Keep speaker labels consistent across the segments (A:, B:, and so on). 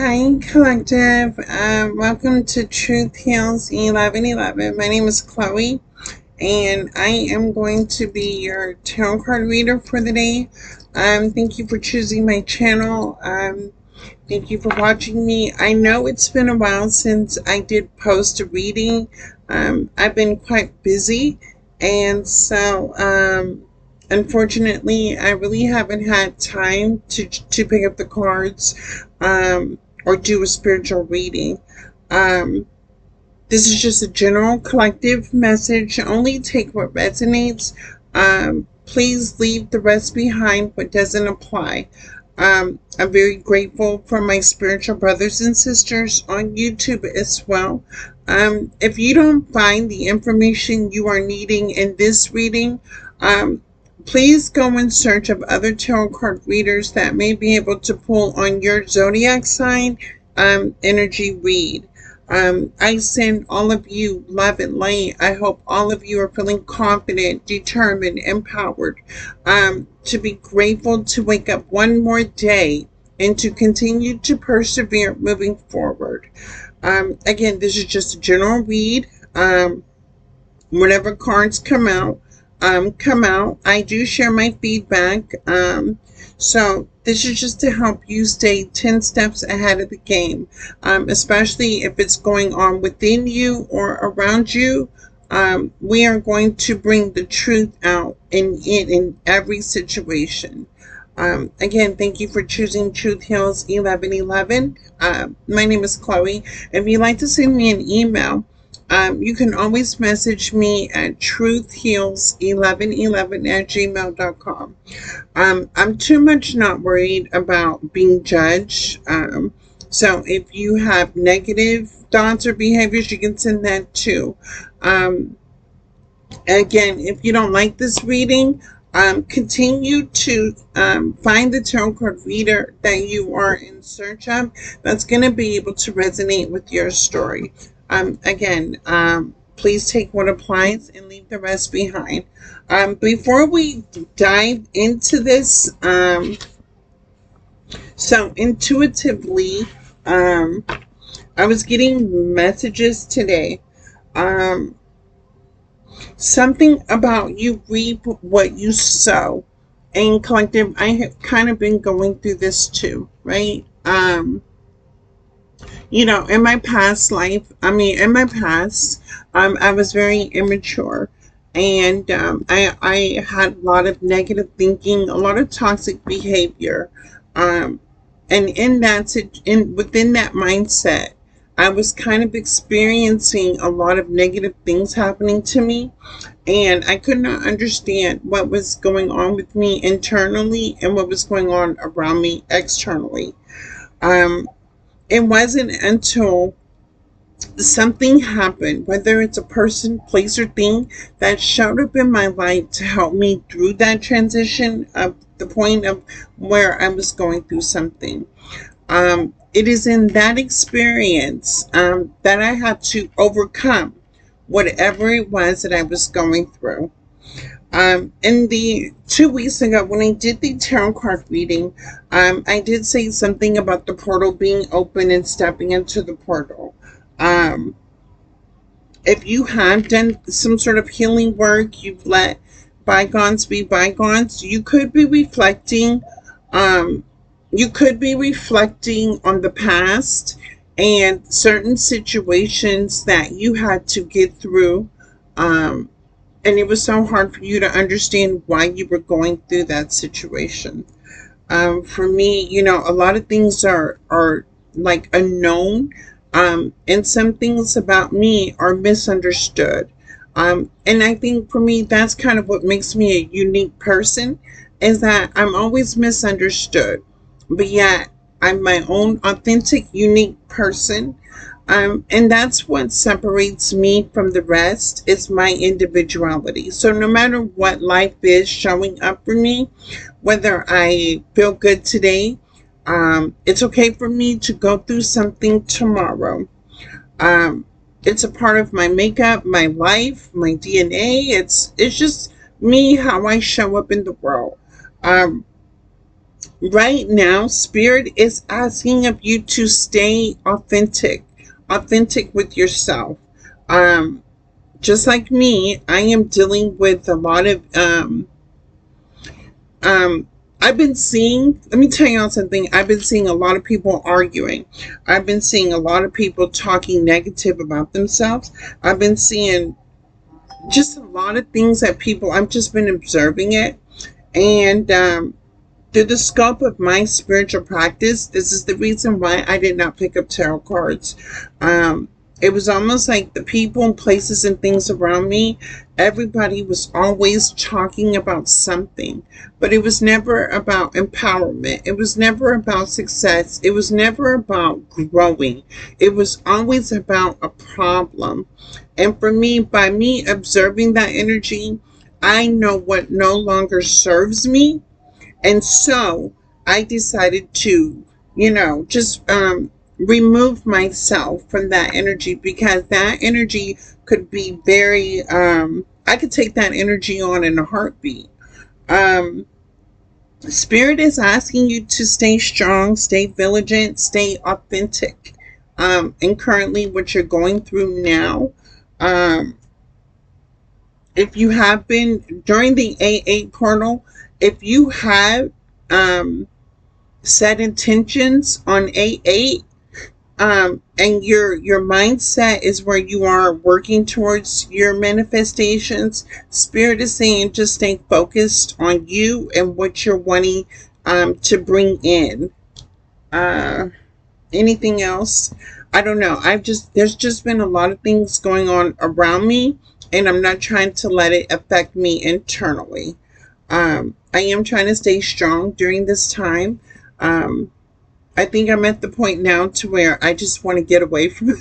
A: Hi, Collective. Welcome to Truth Heals 1111. My name is Chloe, and I am going to be your tarot card reader for the day. Thank you for choosing my channel. Thank you for watching me. I know it's been a while since I did post a reading. I've been quite busy, and so unfortunately, I really haven't had time to pick up the cards or do a spiritual reading. This is just a general collective message. Only take what resonates. Please leave the rest behind what doesn't apply. I'm very grateful for my spiritual brothers and sisters on YouTube as well. If you don't find the information you are needing in this reading, please go in search of other tarot card readers that may be able to pull on your zodiac sign energy read. I send all of you love and light. I hope all of you are feeling confident, determined, empowered, to be grateful to wake up one more day and to continue to persevere moving forward. Again, this is just a general read. Whenever cards come out. I do share my feedback. So this is just to help you stay 10 steps ahead of the game, especially if it's going on within you or around you. We are going to bring the truth out in every situation. Again, thank you for choosing Truth Heals 1111. My name is Chloe. If you'd like to send me an email, you can always message me at truthheals1111@gmail.com. I'm too much not worried about being judged. So if you have negative thoughts or behaviors, you can send that too. Again, if you don't like this reading, continue to find the tarot card reader that you are in search of that's going to be able to resonate with your story. Again, please take what applies and leave the rest behind. Before we dive into this, so intuitively, I was getting messages today. Something about you reap what you sow. And collective, I have kind of been going through this too, right? In my past life, in my past, I was very immature, and I had a lot of negative thinking, a lot of toxic behavior, and within that mindset, I was kind of experiencing a lot of negative things happening to me, and I could not understand what was going on with me internally and what was going on around me externally. It wasn't until something happened, whether it's a person, place, or thing, that showed up in my life to help me through that transition of the point of where I was going through something. It is in that experience that I had to overcome whatever it was that I was going through. In the 2 weeks ago, when I did the tarot card reading, I did say something about the portal being open and stepping into the portal. If you have done some sort of healing work, you've let bygones be bygones, you could be reflecting, on the past and certain situations that you had to get through. And it was so hard for you to understand why you were going through that situation. For me, a lot of things are like unknown, and some things about me are misunderstood. And I think for me, that's kind of what makes me a unique person, is that I'm always misunderstood, but yet I'm my own authentic, unique person. And that's what separates me from the rest, is my individuality. So no matter what life is showing up for me, whether I feel good today, it's okay for me to go through something tomorrow. It's a part of my makeup, my life, my DNA. It's just me, how I show up in the world. Right now, Spirit is asking of you to stay authentic with yourself. Um, just like me, I am dealing with a lot of um I've been seeing, let me tell y'all something. I've been seeing a lot of people arguing. I've been seeing a lot of people talking negative about themselves. I've been seeing just a lot of things that people, I've just been observing it. And through the scope of my spiritual practice, this is the reason why I did not pick up tarot cards. Um, it was almost like the people and places and things around me, everybody was always talking about something, but it was never about empowerment. It was never about success. It was never about growing. It was always about a problem. And for me, by me observing that energy, I know what no longer serves me, and so I decided to, just remove myself from that energy, because that energy could be very, I could take that energy on in a heartbeat. Um, Spirit is asking you to stay strong, stay vigilant, stay authentic. And currently, what you're going through now, um, if you have been during the A8 portal, if you have, um, set intentions on A8, and your mindset is where you are working towards your manifestations, Spirit is saying just stay focused on you and what you're wanting to bring in. uh Anything else, I don't know. There's just been a lot of things going on around me, and I'm not trying to let it affect me internally. I am trying to stay strong during this time. I think I'm at the point now to where I just want to get away from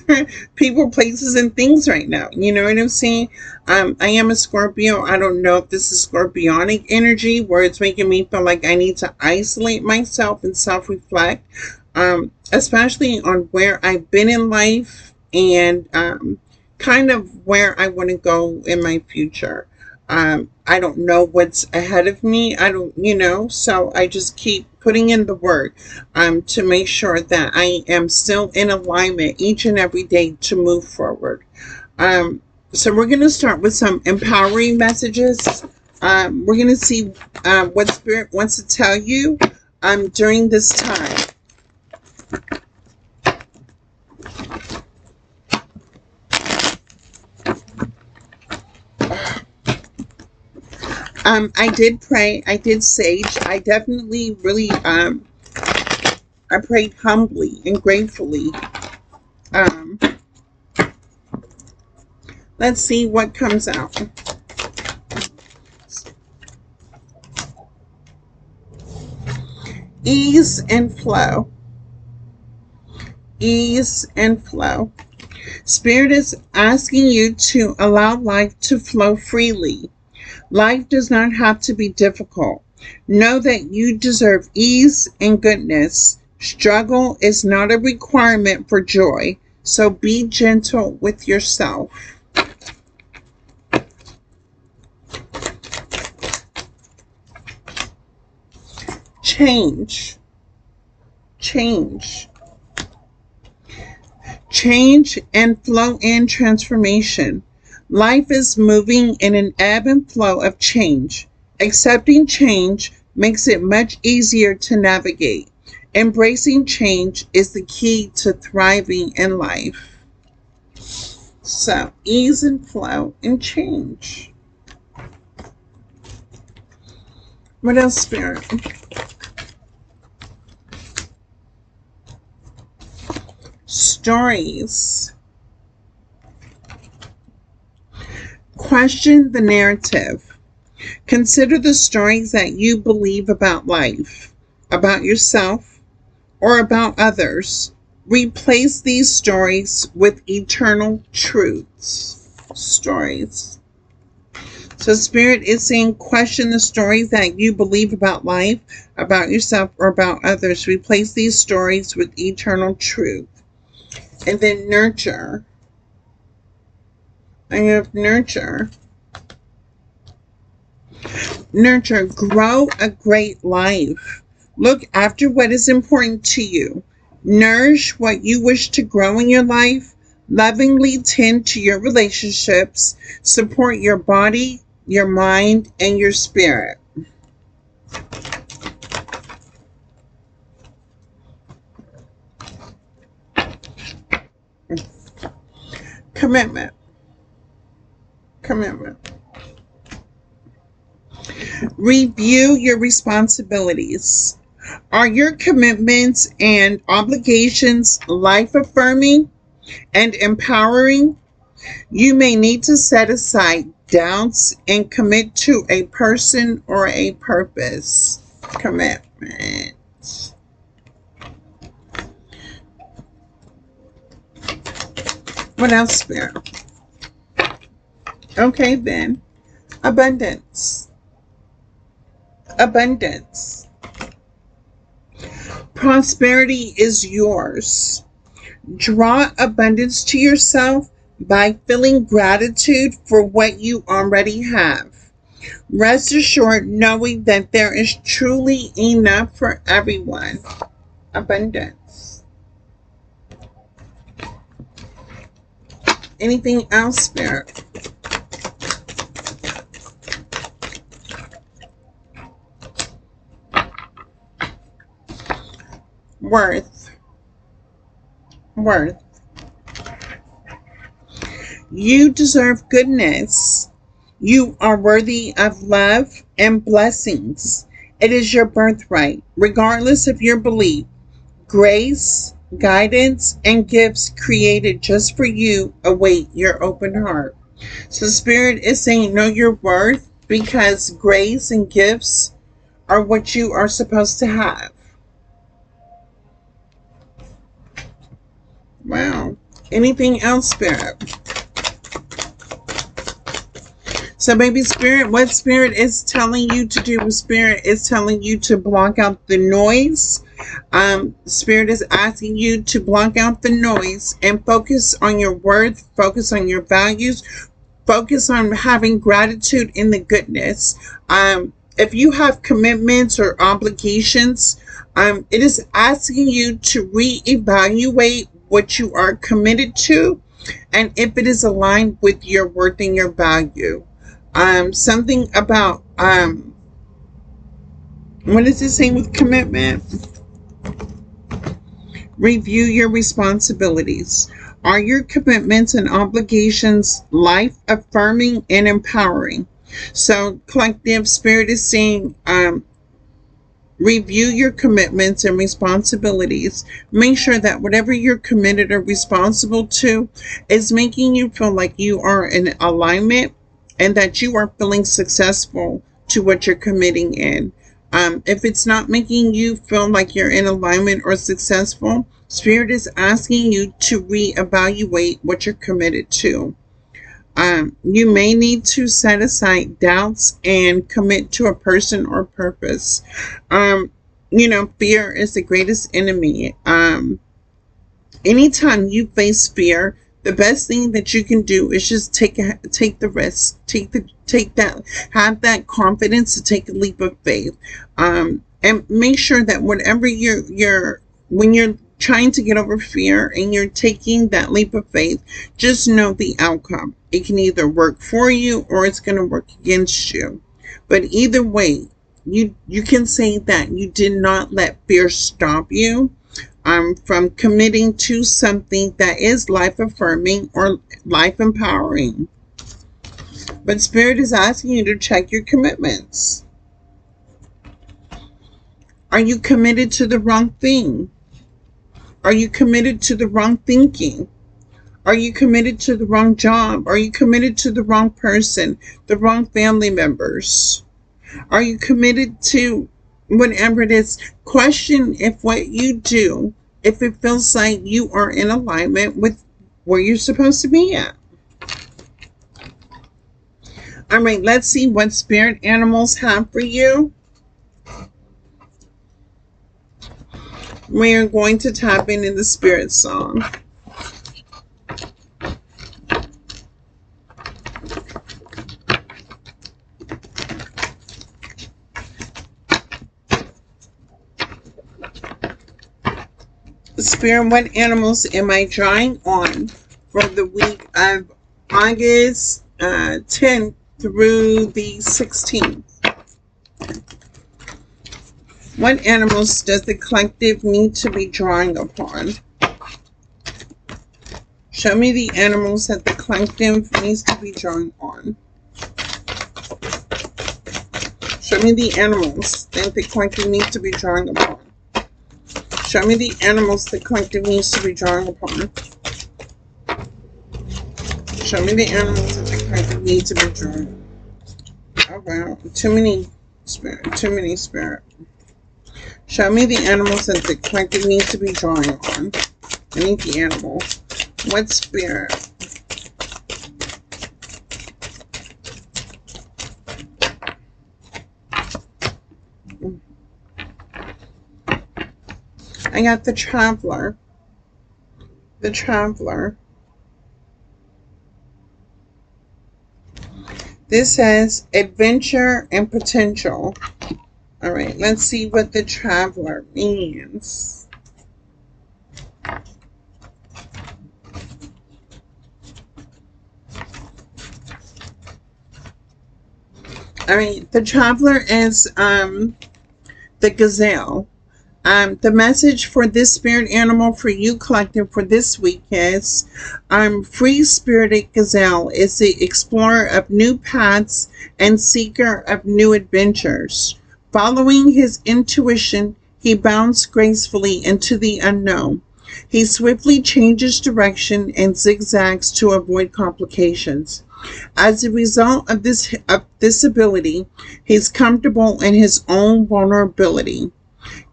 A: people, places, and things right now. You know what I'm saying? I am a Scorpio. I don't know if this is scorpionic energy where it's making me feel like I need to isolate myself and self-reflect, especially on where I've been in life, and kind of where I want to go in my future. I don't know what's ahead of me. I don't, so I just keep putting in the work to make sure that I am still in alignment each and every day to move forward. Um, so we're going to start with some empowering messages. We're going to see what Spirit wants to tell you during this time. I did pray. I did sage. I definitely really, I prayed humbly and gratefully. Um, let's see what comes out. Ease and flow. Ease and flow. Spirit is asking you to allow life to flow freely. Life does not have to be difficult. Know that you deserve ease and goodness. Struggle is not a requirement for joy, so be gentle with yourself. Change. Change. Change and flow and transformation. Life is moving in an ebb and flow of change. Accepting change makes it much easier to navigate. Embracing change is the key to thriving in life. So, ease and flow and change. What else, Spirit? Stories. Question the narrative. Consider the stories that you believe about life, about yourself, or about others. Replace these stories with eternal truths. Stories. So Spirit is saying question the stories that you believe about life, about yourself, or about others. Replace these stories with eternal truth. And then nurture. I have nurture. Nurture. Grow a great life. Look after what is important to you. Nourish what you wish to grow in your life. Lovingly tend to your relationships. Support your body, your mind, and your spirit. Commitment. Commitment. Review your responsibilities. Are your commitments and obligations life affirming and empowering? You may need to set aside doubts and commit to a person or a purpose. Commitment. What else, Spirit? Okay, then. Abundance. Abundance. Prosperity is yours. Draw abundance to yourself by feeling gratitude for what you already have. Rest assured knowing that there is truly enough for everyone. Abundance. Anything else, Spirit? Worth. Worth. You deserve goodness. You are worthy of love and blessings. It is your birthright, regardless of your belief. Grace, guidance, and gifts created just for you await your open heart. So Spirit is saying know your worth because grace and gifts are what you are supposed to have. Wow. Anything else, Spirit? So baby Spirit, what Spirit is telling you to do, Spirit is telling you to block out the noise. Spirit is asking you to block out the noise and focus on your worth, focus on your values, focus on having gratitude in the goodness. If you have commitments or obligations, it is asking you to reevaluate what you are committed to and if it is aligned with your worth and your value. Something about what is it saying with commitment? Review your responsibilities. Are your commitments and obligations life affirming and empowering? So collective Spirit is saying review your commitments and responsibilities. Make sure that whatever you're committed or responsible to is making you feel like you are in alignment and that you are feeling successful to what you're committing in. If it's not making you feel like you're in alignment or successful, Spirit is asking you to reevaluate what you're committed to. You may need to set aside doubts and commit to a person or purpose. Fear is the greatest enemy. Anytime you face fear, the best thing that you can do is just take the risk, have that confidence to take a leap of faith, and make sure that whatever when you're trying to get over fear and you're taking that leap of faith, just know the outcome. It can either work for you or it's going to work against you. But either way, you can say that you did not let fear stop you from committing to something that is life affirming or life empowering. But Spirit is asking you to check your commitments. Are you committed to the wrong thing? Are you committed to the wrong thinking? Are you committed to the wrong job? Are you committed to the wrong person, the wrong family members? Are you committed to whatever it is? Question if what you do, if it feels like you are in alignment with where you're supposed to be at. All right, let's see what spirit animals have for you. We're going to tap into the spirit song. Spirit, what animals am I drawing on for the week of August 10th through the 16th? What animals does the collective need to be drawing upon? Show me the animals that the collective needs to be drawing on. Show me the animals that the collective needs to be drawing upon. Show me the animals the collective needs to be drawing upon. Show me the animals that the collective needs to be drawing. Oh wow, too many spirit, too many spirit. Show me the animals that the collective needs to be drawing on. I need the animal. What spirit? I got the traveler. The traveler. This says adventure and potential. All right, let's see what the traveler means. All right, the traveler is the gazelle. The message for this spirit animal for you collective for this week is free-spirited gazelle is the explorer of new paths and seeker of new adventures. Following his intuition, he bounds gracefully into the unknown. He swiftly changes direction and zigzags to avoid complications. As a result of this ability, he's comfortable in his own vulnerability.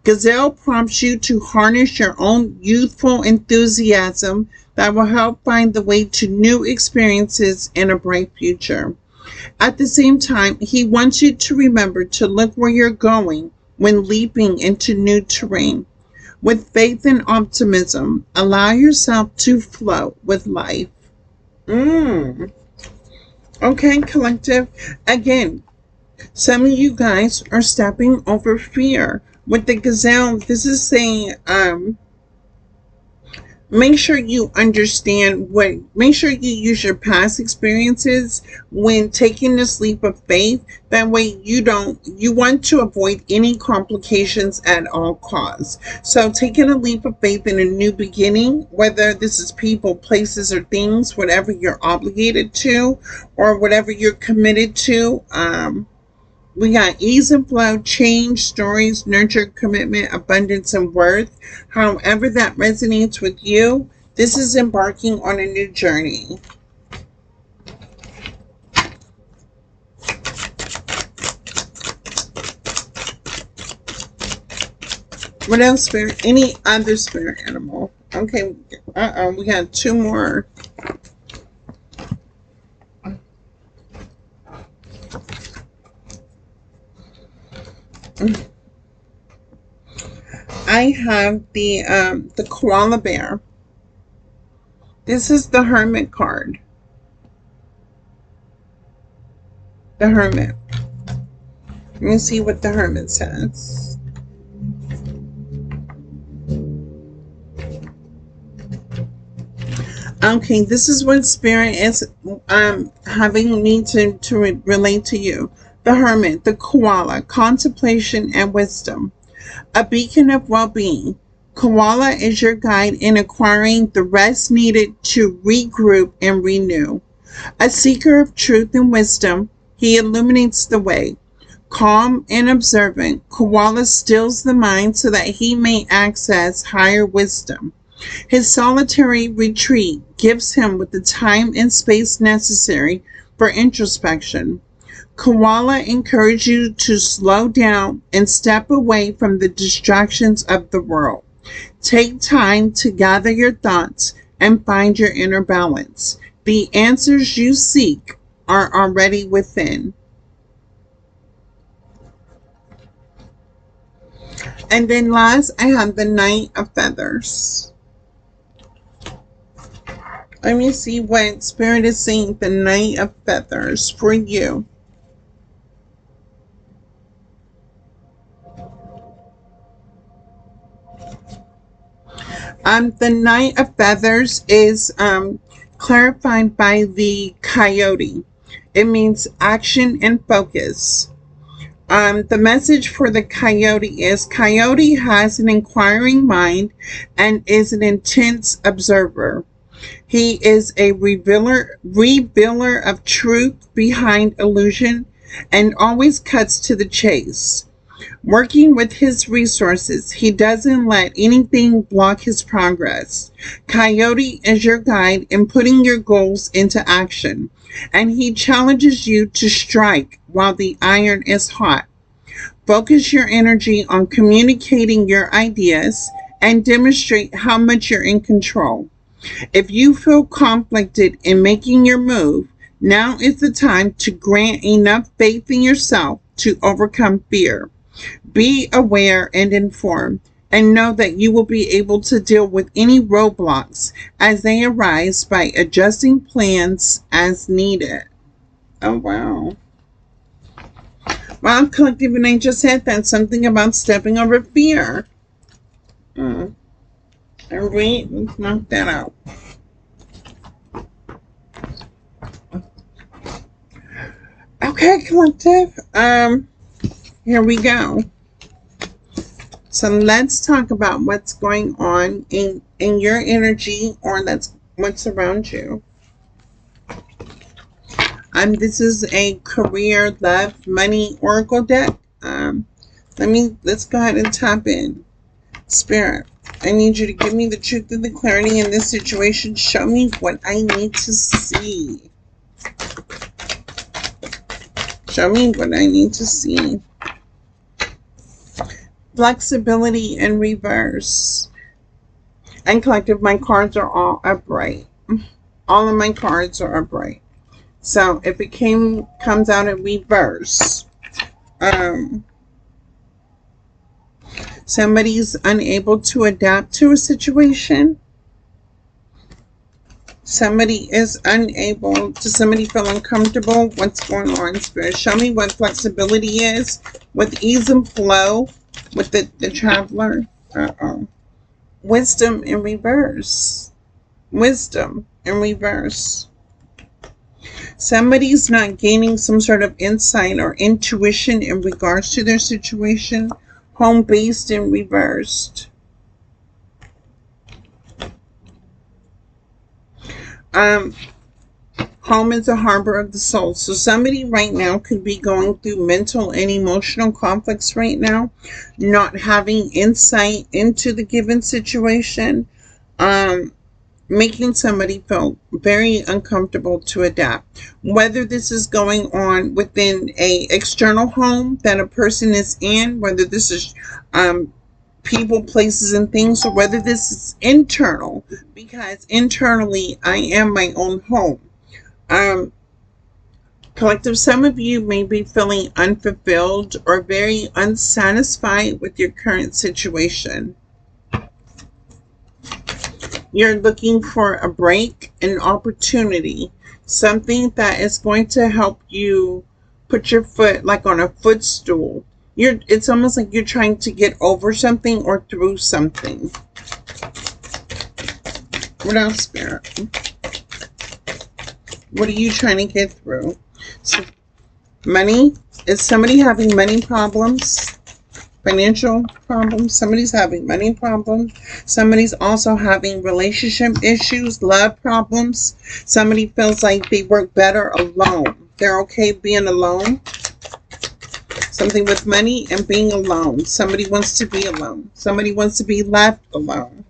A: Gazelle prompts you to harness your own youthful enthusiasm that will help find the way to new experiences and a bright future. At the same time, he wants you to remember to look where you're going when leaping into new terrain. With faith and optimism, allow yourself to flow with life. Okay, collective. Again, some of you guys are stepping over fear. With the gazelle, this is saying, make sure you understand make sure you use your past experiences when taking this leap of faith. That way you want to avoid any complications at all costs. So taking a leap of faith in a new beginning, whether this is people, places, or things, whatever you're obligated to or whatever you're committed to, we got ease and flow, change, stories, nurture, commitment, abundance, and worth. However that resonates with you, this is embarking on a new journey. What else, spirit? Any other spirit animal? Okay, we got two more. I have the koala bear. This is the hermit card. The hermit. Let me see what the hermit says. Okay, this is what spirit is having me to relate to you. The hermit, the koala, contemplation and wisdom. A beacon of well-being. Koala is your guide in acquiring the rest needed to regroup and renew. A seeker of truth and wisdom, he illuminates the way. Calm and observant, Koala stills the mind so that he may access higher wisdom. His solitary retreat gives him with the time and space necessary for introspection. Koala encourages you to slow down and step away from the distractions of the world. Take time to gather your thoughts and find your inner balance. The answers you seek are already within. And then last, I have the Knight of Feathers. Let me see what Spirit is saying. The Knight of Feathers for you. The Knight of Feathers is clarified by the coyote. It means action and focus. The message for the coyote is coyote has an inquiring mind and is an intense observer. He is a revealer of truth behind illusion and always cuts to the chase. Working with his resources, he doesn't let anything block his progress. Coyote is your guide in putting your goals into action, and he challenges you to strike while the iron is hot. Focus your energy on communicating your ideas and demonstrate how much you're in control. If you feel conflicted in making your move, now is the time to grant enough faith in yourself to overcome fear. Be aware and informed, and know that you will be able to deal with any roadblocks as they arise by adjusting plans as needed. Oh, wow. Well, collective, and I just said that something about stepping over fear. All right, let's knock that out. Okay, collective. Here we go. So let's talk about what's going on in your energy, or that's what's around you. This is a career, love, money oracle deck. Let's go ahead and tap in. Spirit, I need you to give me the truth and the clarity in this situation. Show me what I need to see. Show me what I need to see. Flexibility in reverse. And collective, my cards are all upright. All of my cards are upright. So if it comes out in reverse, somebody's unable to adapt to a situation. Somebody is unable. Does somebody feel uncomfortable? What's going on, Spirit? Show me what flexibility is with ease and flow with the traveler. Wisdom in reverse. Wisdom in reverse. Somebody's not gaining some sort of insight or intuition in regards to their situation. Home-based and reversed. Home is a harbor of the soul. So somebody right now could be going through mental and emotional conflicts right now, not having insight into the given situation, making somebody feel very uncomfortable to adapt. Whether this is going on within a external home that a person is in, whether this is people, places, and things, or whether this is internal, because internally I am my own home. Collective, some of you may be feeling unfulfilled or very unsatisfied with your current situation. You're looking for a break, an opportunity, something that is going to help you put your foot like on a footstool. It's almost like you're trying to get over something or through something. What else, Spirit? What are you trying to get through? So, money. Is somebody having money problems? Financial problems? Somebody's having money problems. Somebody's also having relationship issues, love problems. Somebody feels like they work better alone. They're okay being alone. Something with money and being alone. Somebody wants to be alone. Somebody wants to be left alone.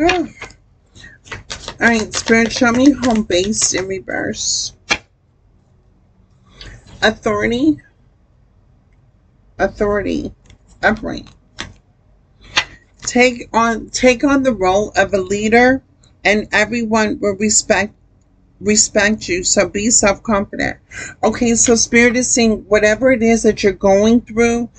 A: Oh. Alright, Spirit, show me home base in reverse. Authority. Authority. Upright. Take on the role of a leader, and everyone will respect you. So be self-confident. Okay, so Spirit is saying whatever it is that you're going through,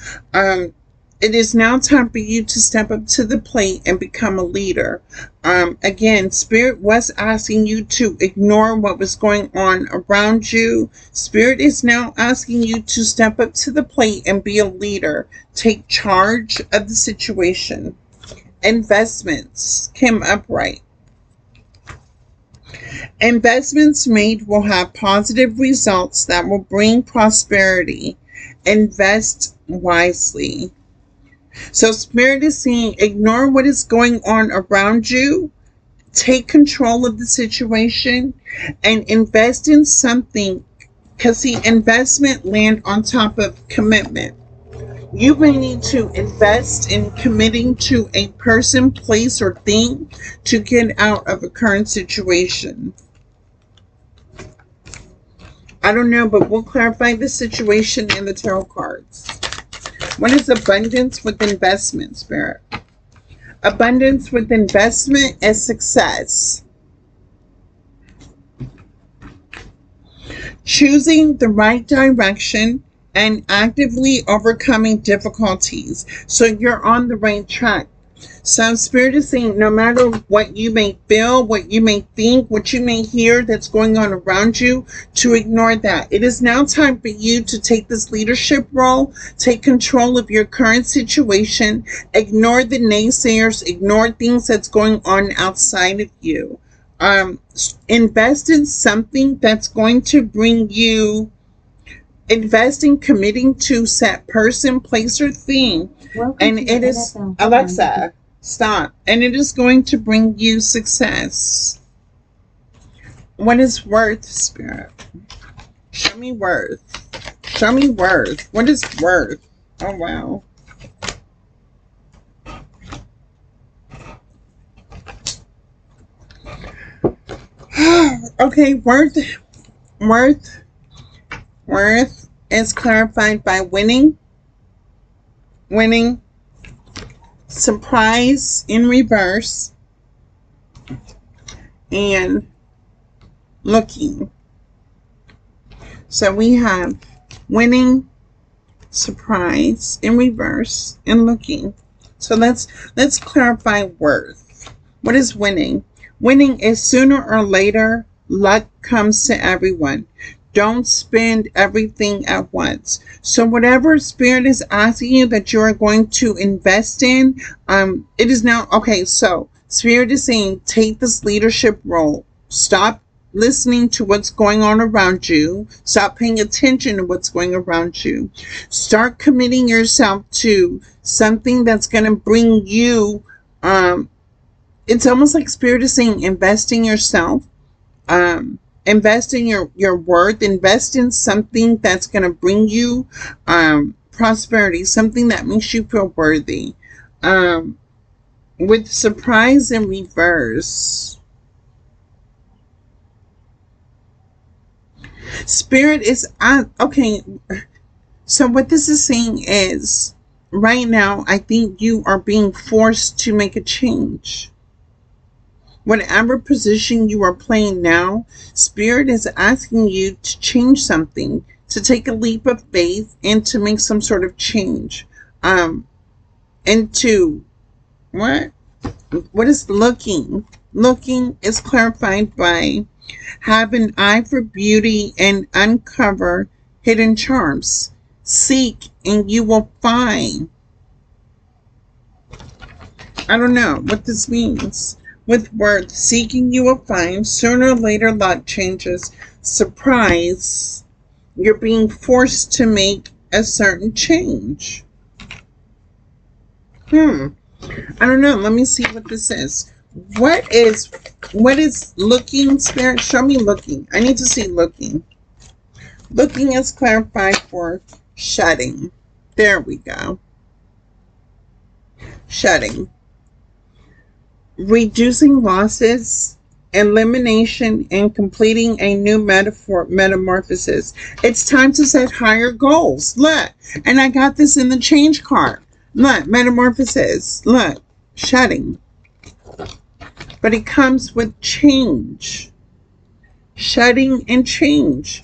A: It is now time for you to step up to the plate and become a leader. Again, Spirit was asking you to ignore what was going on around you. Spirit is now asking you to step up to the plate and be a leader. Take charge of the situation. Investments came upright. Investments made will have positive results that will bring prosperity. Invest wisely. So Spirit is saying, ignore what is going on around you, take control of the situation, and invest in something. Because the investment land on top of commitment. You may need to invest in committing to a person, place, or thing to get out of a current situation. I don't know, but we'll clarify the situation in the tarot cards. What is abundance with investment, Spirit? Abundance with investment is success. Choosing the right direction and actively overcoming difficulties. So you're on the right track. So Spirit is saying, no matter what you may feel, what you may think, what you may hear that's going on around you, to ignore that. It is now time for you to take this leadership role, take control of your current situation, ignore the naysayers, ignore things that's going on outside of you. Invest in something that's going to bring you, invest in committing to set person, place, or thing. Welcome, and it is Alexa. Stop. And it is going to bring you success. What is worth, Spirit? Show me worth. Show me worth. What is worth? Oh, wow. Okay, worth is clarified by winning, surprise in reverse, and looking. So we have winning, surprise in reverse, and looking. So let's clarify worth. What is winning? Winning is sooner or later, luck comes to everyone. Don't spend everything at once. So whatever Spirit is asking you that you are going to invest in, it is now, okay, so Spirit is saying, take this leadership role. Stop listening to what's going on around you. Stop paying attention to what's going around you. Start committing yourself to something that's going to bring you, it's almost like Spirit is saying, invest in yourself. Invest in your worth. Invest in something that's going to bring you prosperity, something that makes you feel worthy. With surprise in reverse, Spirit is okay. So what this is saying is, right now, I think you are being forced to make a change. Whatever position you are playing now, Spirit is asking you to change something, to take a leap of faith, and to make some sort of change. And to, what is looking? Looking is clarified by have an eye for beauty and uncover hidden charms. Seek and you will find. I don't know what this means. With worth, seeking you will find. Sooner or later, luck changes. Surprise, you're being forced to make a certain change. I don't know. Let me see what this is. What is looking, Spirit? Show me looking. I need to see looking. Looking is clarified for shutting. There we go. Shutting. Reducing losses, elimination, and completing a new metamorphosis. It's time to set higher goals. Look, and I got this in the change card. Look, metamorphosis. Look, shutting. But it comes with change. Shutting and change.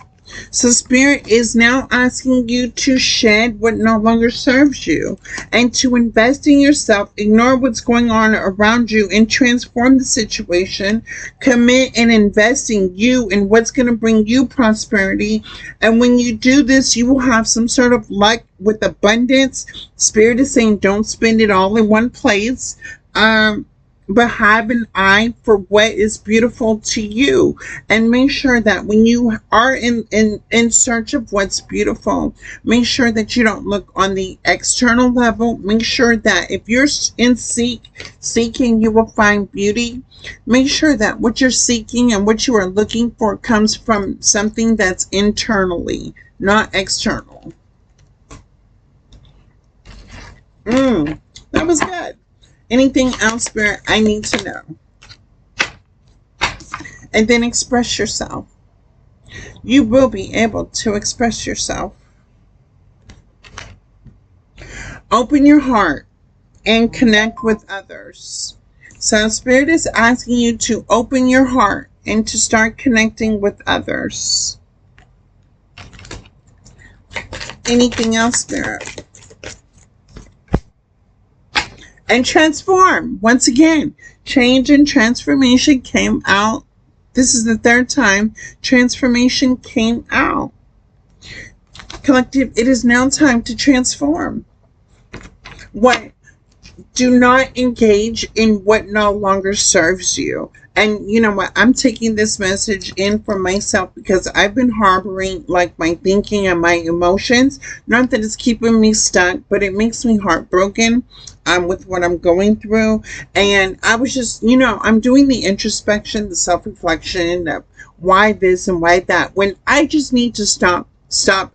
A: So Spirit is now asking you to shed what no longer serves you and to invest in yourself, ignore what's going on around you, and transform the situation. Commit and invest in you and what's going to bring you prosperity. And when you do this, you will have some sort of luck with abundance. Spirit is saying don't spend it all in one place. But have an eye for what is beautiful to you, and make sure that when you are in search of what's beautiful, make sure that you don't look on the external level. Make sure that if you're in seeking, you will find beauty. Make sure that what you're seeking and what you are looking for comes from something that's internally, not external. That was good. Anything else, Spirit, I need to know? And then express yourself. You will be able to express yourself. Open your heart and connect with others. So Spirit is asking you to open your heart and to start connecting with others. Anything else, Spirit? And transform. Once again, change and transformation came out. This is the third time transformation came out. Collective, it is now time to transform. What? Do not engage in what no longer serves you. And you know what? I'm taking this message in for myself because I've been harboring like my thinking and my emotions. Not that it's keeping me stuck, but it makes me heartbroken with what I'm going through. And I was just, I'm doing the introspection, the self-reflection of why this and why that, when I just need to stop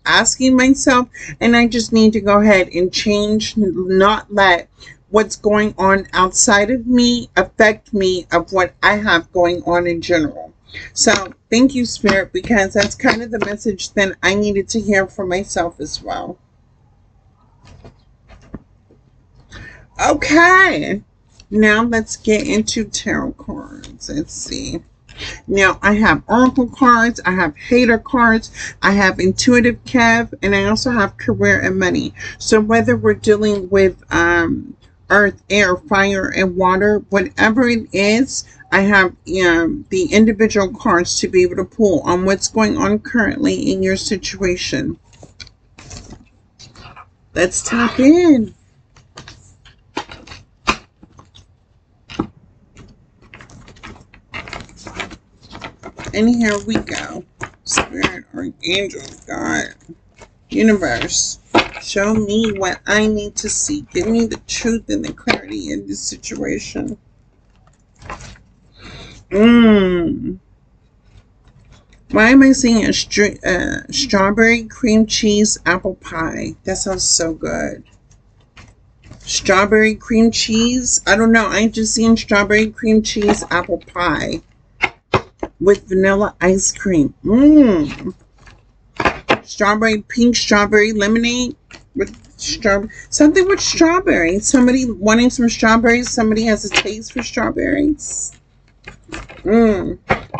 A: asking myself, and I just need to go ahead and change, not let what's going on outside of me affect me of what I have going on in general. So thank you, Spirit, because that's kind of the message that I needed to hear for myself as well. Okay, now let's get into tarot cards. Let's see. Now, I have Oracle cards, I have Hater cards, I have Intuitive Kev, and I also have Career and Money. So whether we're dealing with earth, air, fire, and water, whatever it is, I have the individual cards to be able to pull on what's going on currently in your situation. Let's tap in. And here we go. Spirit, Archangel, God, Universe, show me what I need to see. Give me the truth and the clarity in this situation. Why am I seeing a strawberry cream cheese apple pie? That sounds so good. Strawberry cream cheese? I don't know. I'm just seeing strawberry cream cheese apple pie with vanilla ice cream. Strawberry, pink strawberry lemonade with strawberry. Something with strawberry. Somebody wanting some strawberries. Somebody has a taste for strawberries.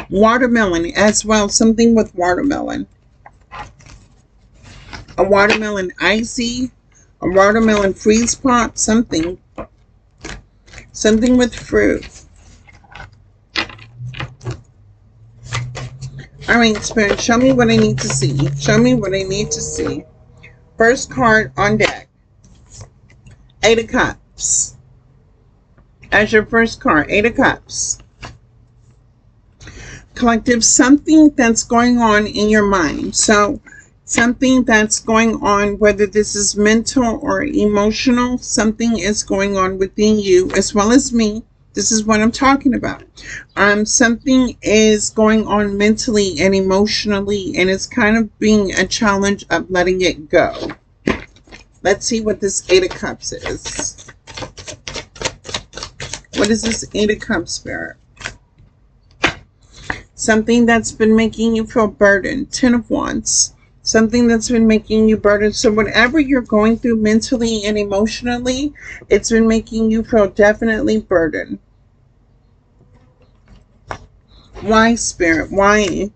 A: Watermelon as well. Something with watermelon. A watermelon icy. A watermelon freeze pop. Something. Something with fruit. Alright, Spirit, show me what I need to see. Show me what I need to see. First card on deck. Eight of Cups. As your first card, Eight of Cups. Collective, something that's going on in your mind. So, something that's going on, whether this is mental or emotional, something is going on within you as well as me. This is what I'm talking about. Something is going on mentally and emotionally, and it's kind of being a challenge of letting it go. Let's see what this Eight of Cups is. What is this Eight of Cups, Spirit? Something that's been making you feel burdened. Ten of Wands. Something that's been making you burdened. So whatever you're going through mentally and emotionally, it's been making you feel definitely burdened. Why, Spirit? Why?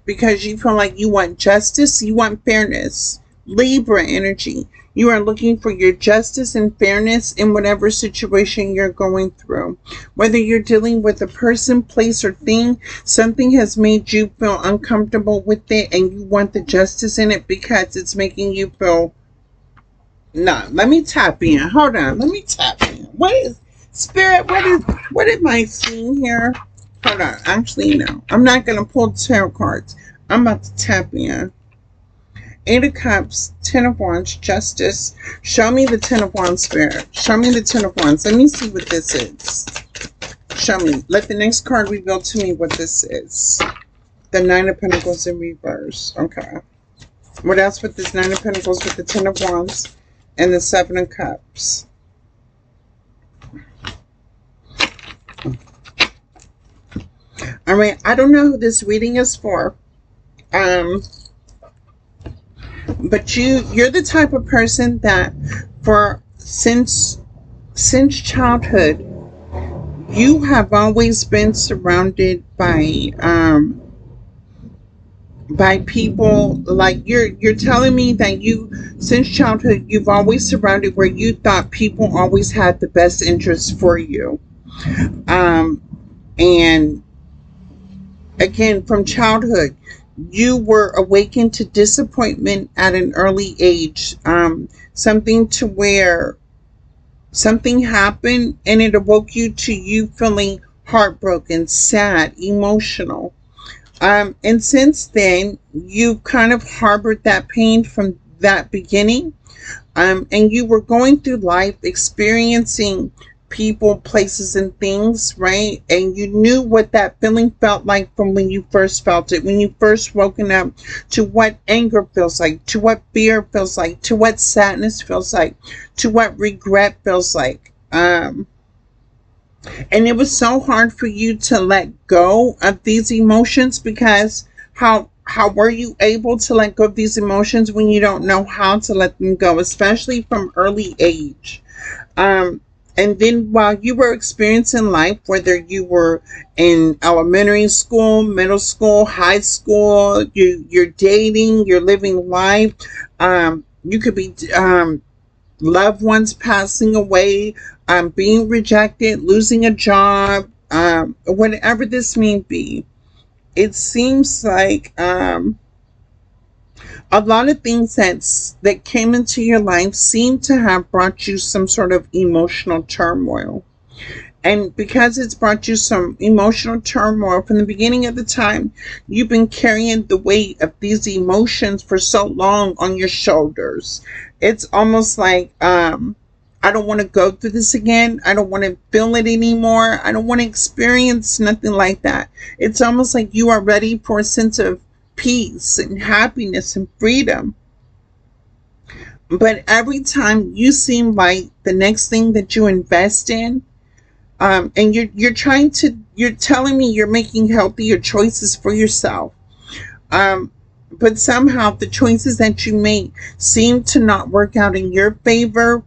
A: because you feel like you want justice, you want fairness. Libra energy. You are looking for your justice and fairness in whatever situation you're going through. Whether you're dealing with a person, place, or thing, something has made you feel uncomfortable with it and you want the justice in it because it's making you feel. No, let me tap in. Hold on. Let me tap in. What is Spirit? What am I seeing here? Hold on. Actually, no. I'm not gonna pull the tarot cards. I'm about to tap in. Eight of Cups, Ten of Wands, Justice. Show me the Ten of Wands, Spirit. Show me the Ten of Wands. Let me see what this is. Show me. Let the next card reveal to me what this is. The Nine of Pentacles in reverse. Okay. What else with this Nine of Pentacles with the Ten of Wands and the Seven of Cups? All right. I don't know who this reading is for. But you're the type of person that since childhood you have always been surrounded by people. Like you're telling me that you, since childhood, you've always surrounded where you thought people always had the best interests for you. And again, from childhood, you were awakened to disappointment at an early age. Something to where something happened and it awoke you to you feeling heartbroken, sad, emotional. And since then, you've kind of harbored that pain from that beginning. And you were going through life experiencing people, places, and things, right? And you knew what that feeling felt like from when you first felt it, when you first woken up, to what anger feels like, to what fear feels like, to what sadness feels like, to what regret feels like. And it was so hard for you to let go of these emotions because how were you able to let go of these emotions when you don't know how to let them go, especially from early age? And then while you were experiencing life, whether you were in elementary school, middle school, high school, you're dating, you're living life, you could be loved ones passing away, being rejected, losing a job, whatever this may be. It seems like a lot of things that came into your life seem to have brought you some sort of emotional turmoil. And because it's brought you some emotional turmoil from the beginning of the time, you've been carrying the weight of these emotions for so long on your shoulders. It's almost like, I don't want to go through this again. I don't want to feel it anymore. I don't want to experience nothing like that. It's almost like you are ready for a sense of peace and happiness and freedom. But every time you seem like the next thing that you invest in, and you're telling me you're making healthier choices for yourself. But somehow the choices that you make seem to not work out in your favor.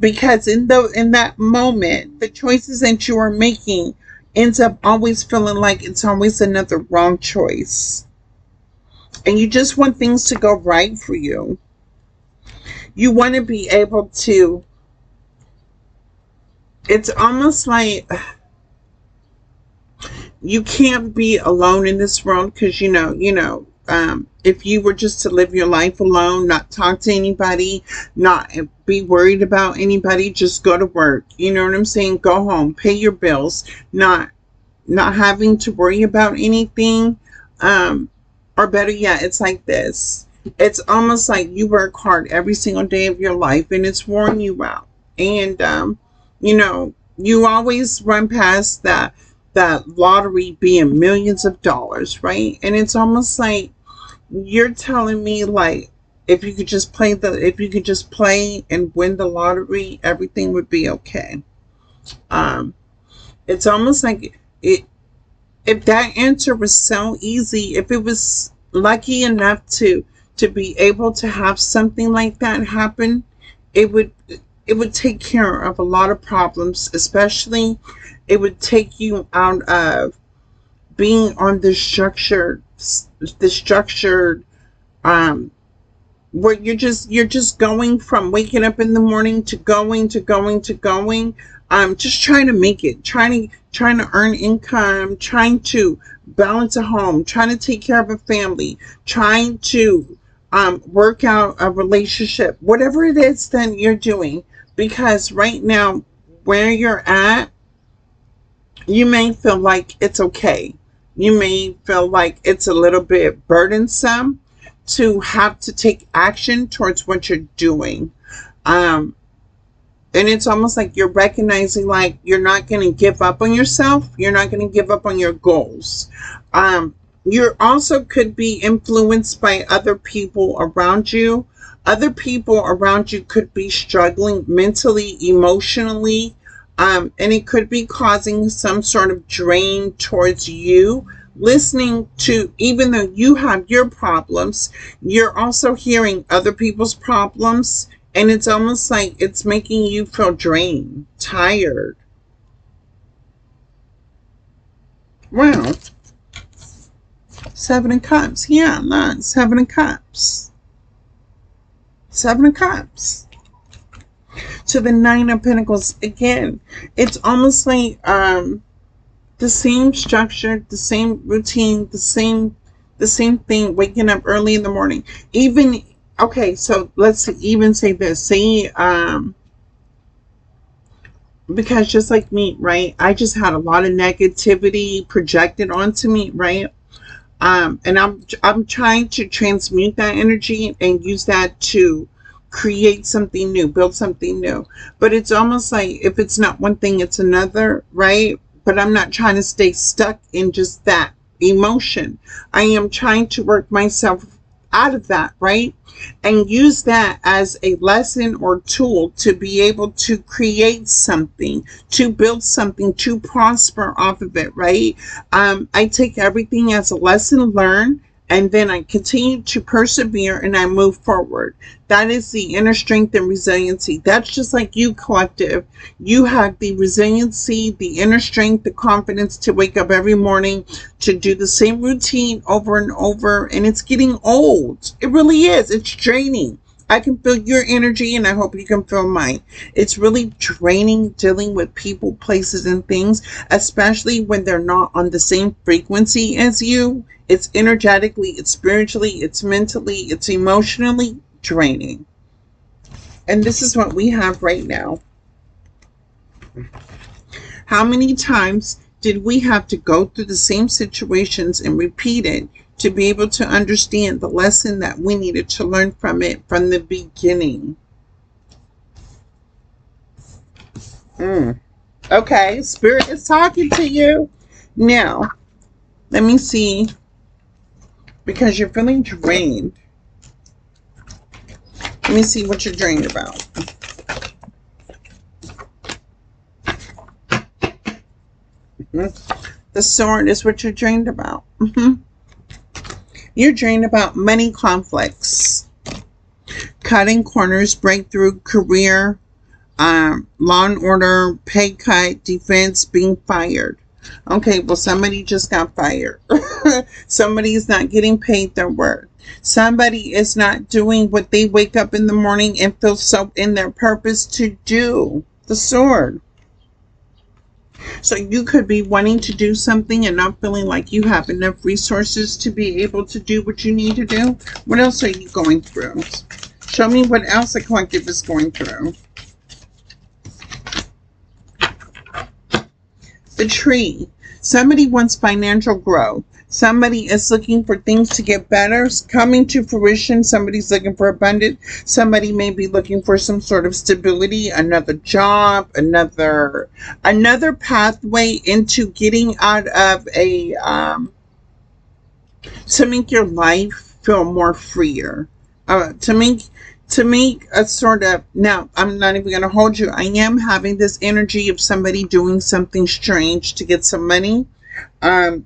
A: Because in that moment, the choices that you are making ends up always feeling like it's always another wrong choice. And you just want things to go right for you. You want to be able to, it's almost like you can't be alone in this world because if you were just to live your life alone, not talk to anybody, not be worried about anybody, just go to work, you know what I'm saying, go home, pay your bills, not having to worry about anything, or better yet, it's like this. It's almost like you work hard every single day of your life and it's worn you out. And you always run past that lottery being millions of dollars, right? And it's almost like you're telling me, like, if you could just play and win the lottery, everything would be okay. It's almost like it, if that answer was so easy, if it was lucky enough to be able to have something like that happen, it would take care of a lot of problems. Especially, it would take you out of being on this structured the structured, where you're just going from waking up in the morning to going, just trying to make it, trying to earn income, trying to balance a home, trying to take care of a family, trying to work out a relationship, whatever it is that you're doing. Because right now, where you're at, you may feel like it's okay. You may feel like it's a little bit burdensome to have to take action towards what you're doing. Um, and it's almost like you're recognizing, like, you're not going to give up on yourself. You're not going to give up on your goals. um you also could be influenced by other people around you. Other people around you could be struggling mentally, emotionally, and it could be causing some sort of drain towards you. Listening to, even though you have your problems, you're also hearing other people's problems, and it's almost like it's making you feel drained, tired. Wow. Seven of Cups. Yeah, look, Seven of Cups. Seven of Cups. To the Nine of Pentacles. Again, it's almost like the same structure, the same routine, the same thing, waking up early in the morning. Even, okay, so let's even say this. Say, because just like me, right? I just had a lot of negativity projected onto me, right? And I'm trying to transmute that energy and use that to create something new, build something new. But it's almost like, if it's not one thing, it's another, right? But I'm not trying to stay stuck in just that emotion. I am trying to work myself out of that, right? And use that as a lesson or tool to be able to create something, to build something, to prosper off of it, right? I take everything as a lesson learned, and then I continue to persevere and I move forward. That is the inner strength and resiliency. That's just like you, collective. You have the resiliency, the inner strength, the confidence to wake up every morning, to do the same routine over and over. And it's getting old. It really is. It's draining. I can feel your energy, and I hope you can feel mine. It's really draining dealing with people, places, and things, especially when they're not on the same frequency as you. It's energetically, it's spiritually, it's mentally, it's emotionally draining. And this is what we have right now. How many times did we have to go through the same situations and repeat it to be able to understand the lesson that we needed to learn from it from the beginning? Okay, Spirit is talking to you. Now, let me see, because you're feeling drained. Let me see what you're drained about. The Sword is what you're drained about. You're drained about money conflicts, cutting corners, breakthrough, career, law and order, pay cut, defense, being fired. Okay, well, somebody just got fired. Somebody is not getting paid their worth. Somebody is not doing what they wake up in the morning and feel so in their purpose to do. The Sword. So you could be wanting to do something and not feeling like you have enough resources to be able to do what you need to do. What else are you going through? Show me what else the collective is going through. The Tree. Somebody wants financial growth. Somebody is looking for things to get better, coming to fruition. Somebody's looking for abundance. Somebody may be looking for some sort of stability, another job, another pathway into getting out of a to make your life feel more freer. To make a sort of, now I'm not even going to hold you. I am having this energy of somebody doing something strange to get some money.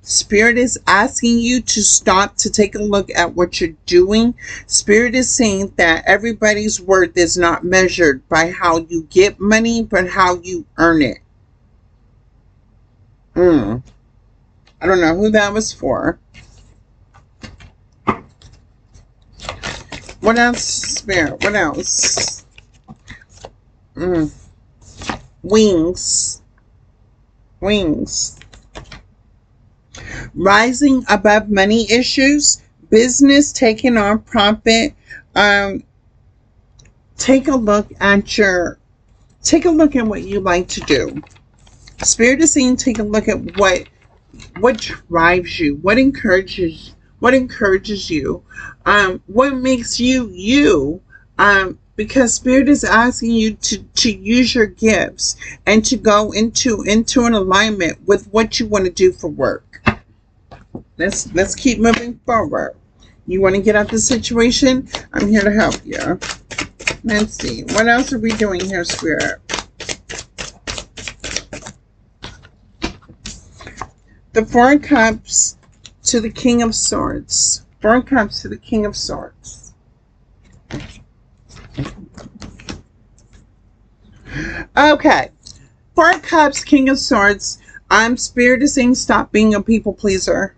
A: Spirit is asking you to stop, to take a look at what you're doing. Spirit is saying that everybody's worth is not measured by how you get money, but how you earn it. I don't know who that was for. What else, Spirit? What else? Wings. Wings. Rising above money issues. Business taking on profit. Take a look at what you like to do. Spirit is saying take a look at what drives you, what encourages you, what makes you you, because Spirit is asking you to use your gifts and to go into an alignment with what you want to do for work. Let's keep moving forward. You want to get out the situation? I'm here to help you. Let's see. What else are we doing here, Spirit? The Four of Cups to the King of Swords. Four of Cups to the King of Swords. Okay. Four of Cups, King of Swords. Spirit is saying stop being a people pleaser.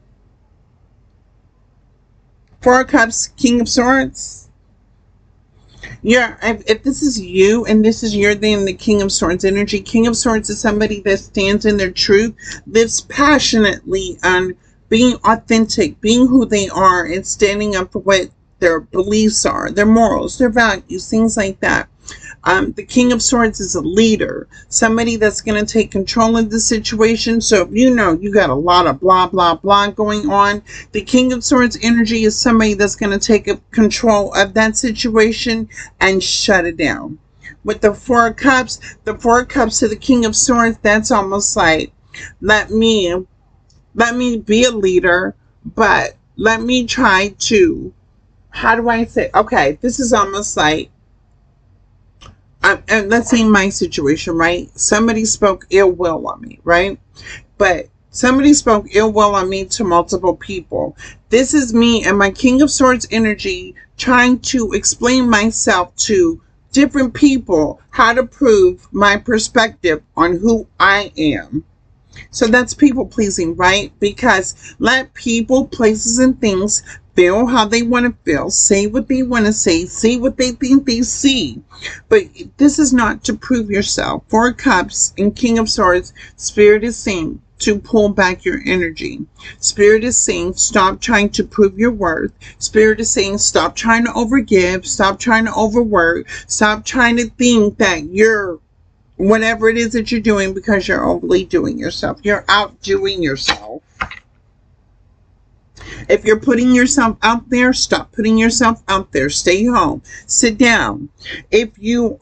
A: Four of Cups, King of Swords. If this is you and this is your thing, the King of Swords energy. King of Swords is somebody that stands in their truth, lives passionately on being authentic, being who they are, and standing up for what their beliefs are, their morals, their values, things like that. The King of Swords is a leader, somebody that's going to take control of the situation. So if you know you got a lot of blah, blah, blah going on, the King of Swords energy is somebody that's going to take control of that situation and shut it down. With the Four of Cups to the King of Swords, that's almost like, let me be a leader, but let me try to, how do I say, okay, this is almost like, and let's say my situation, right? Somebody spoke ill will on me, right? But somebody spoke ill will on me to multiple people. This is me and my King of Swords energy trying to explain myself to different people, how to prove my perspective on who I am. So that's people pleasing, right? Because let people, places, and things feel how they want to feel, say what they want to say, see what they think they see. But this is not to prove yourself. Four of Cups and King of Swords, Spirit is saying to pull back your energy. Spirit is saying stop trying to prove your worth. Spirit is saying stop trying to overgive, stop trying to overwork, stop trying to think that you're whatever it is that you're doing because you're overly doing yourself. You're outdoing yourself. If you're putting yourself out there, stop putting yourself out there. Stay home. Sit down. If you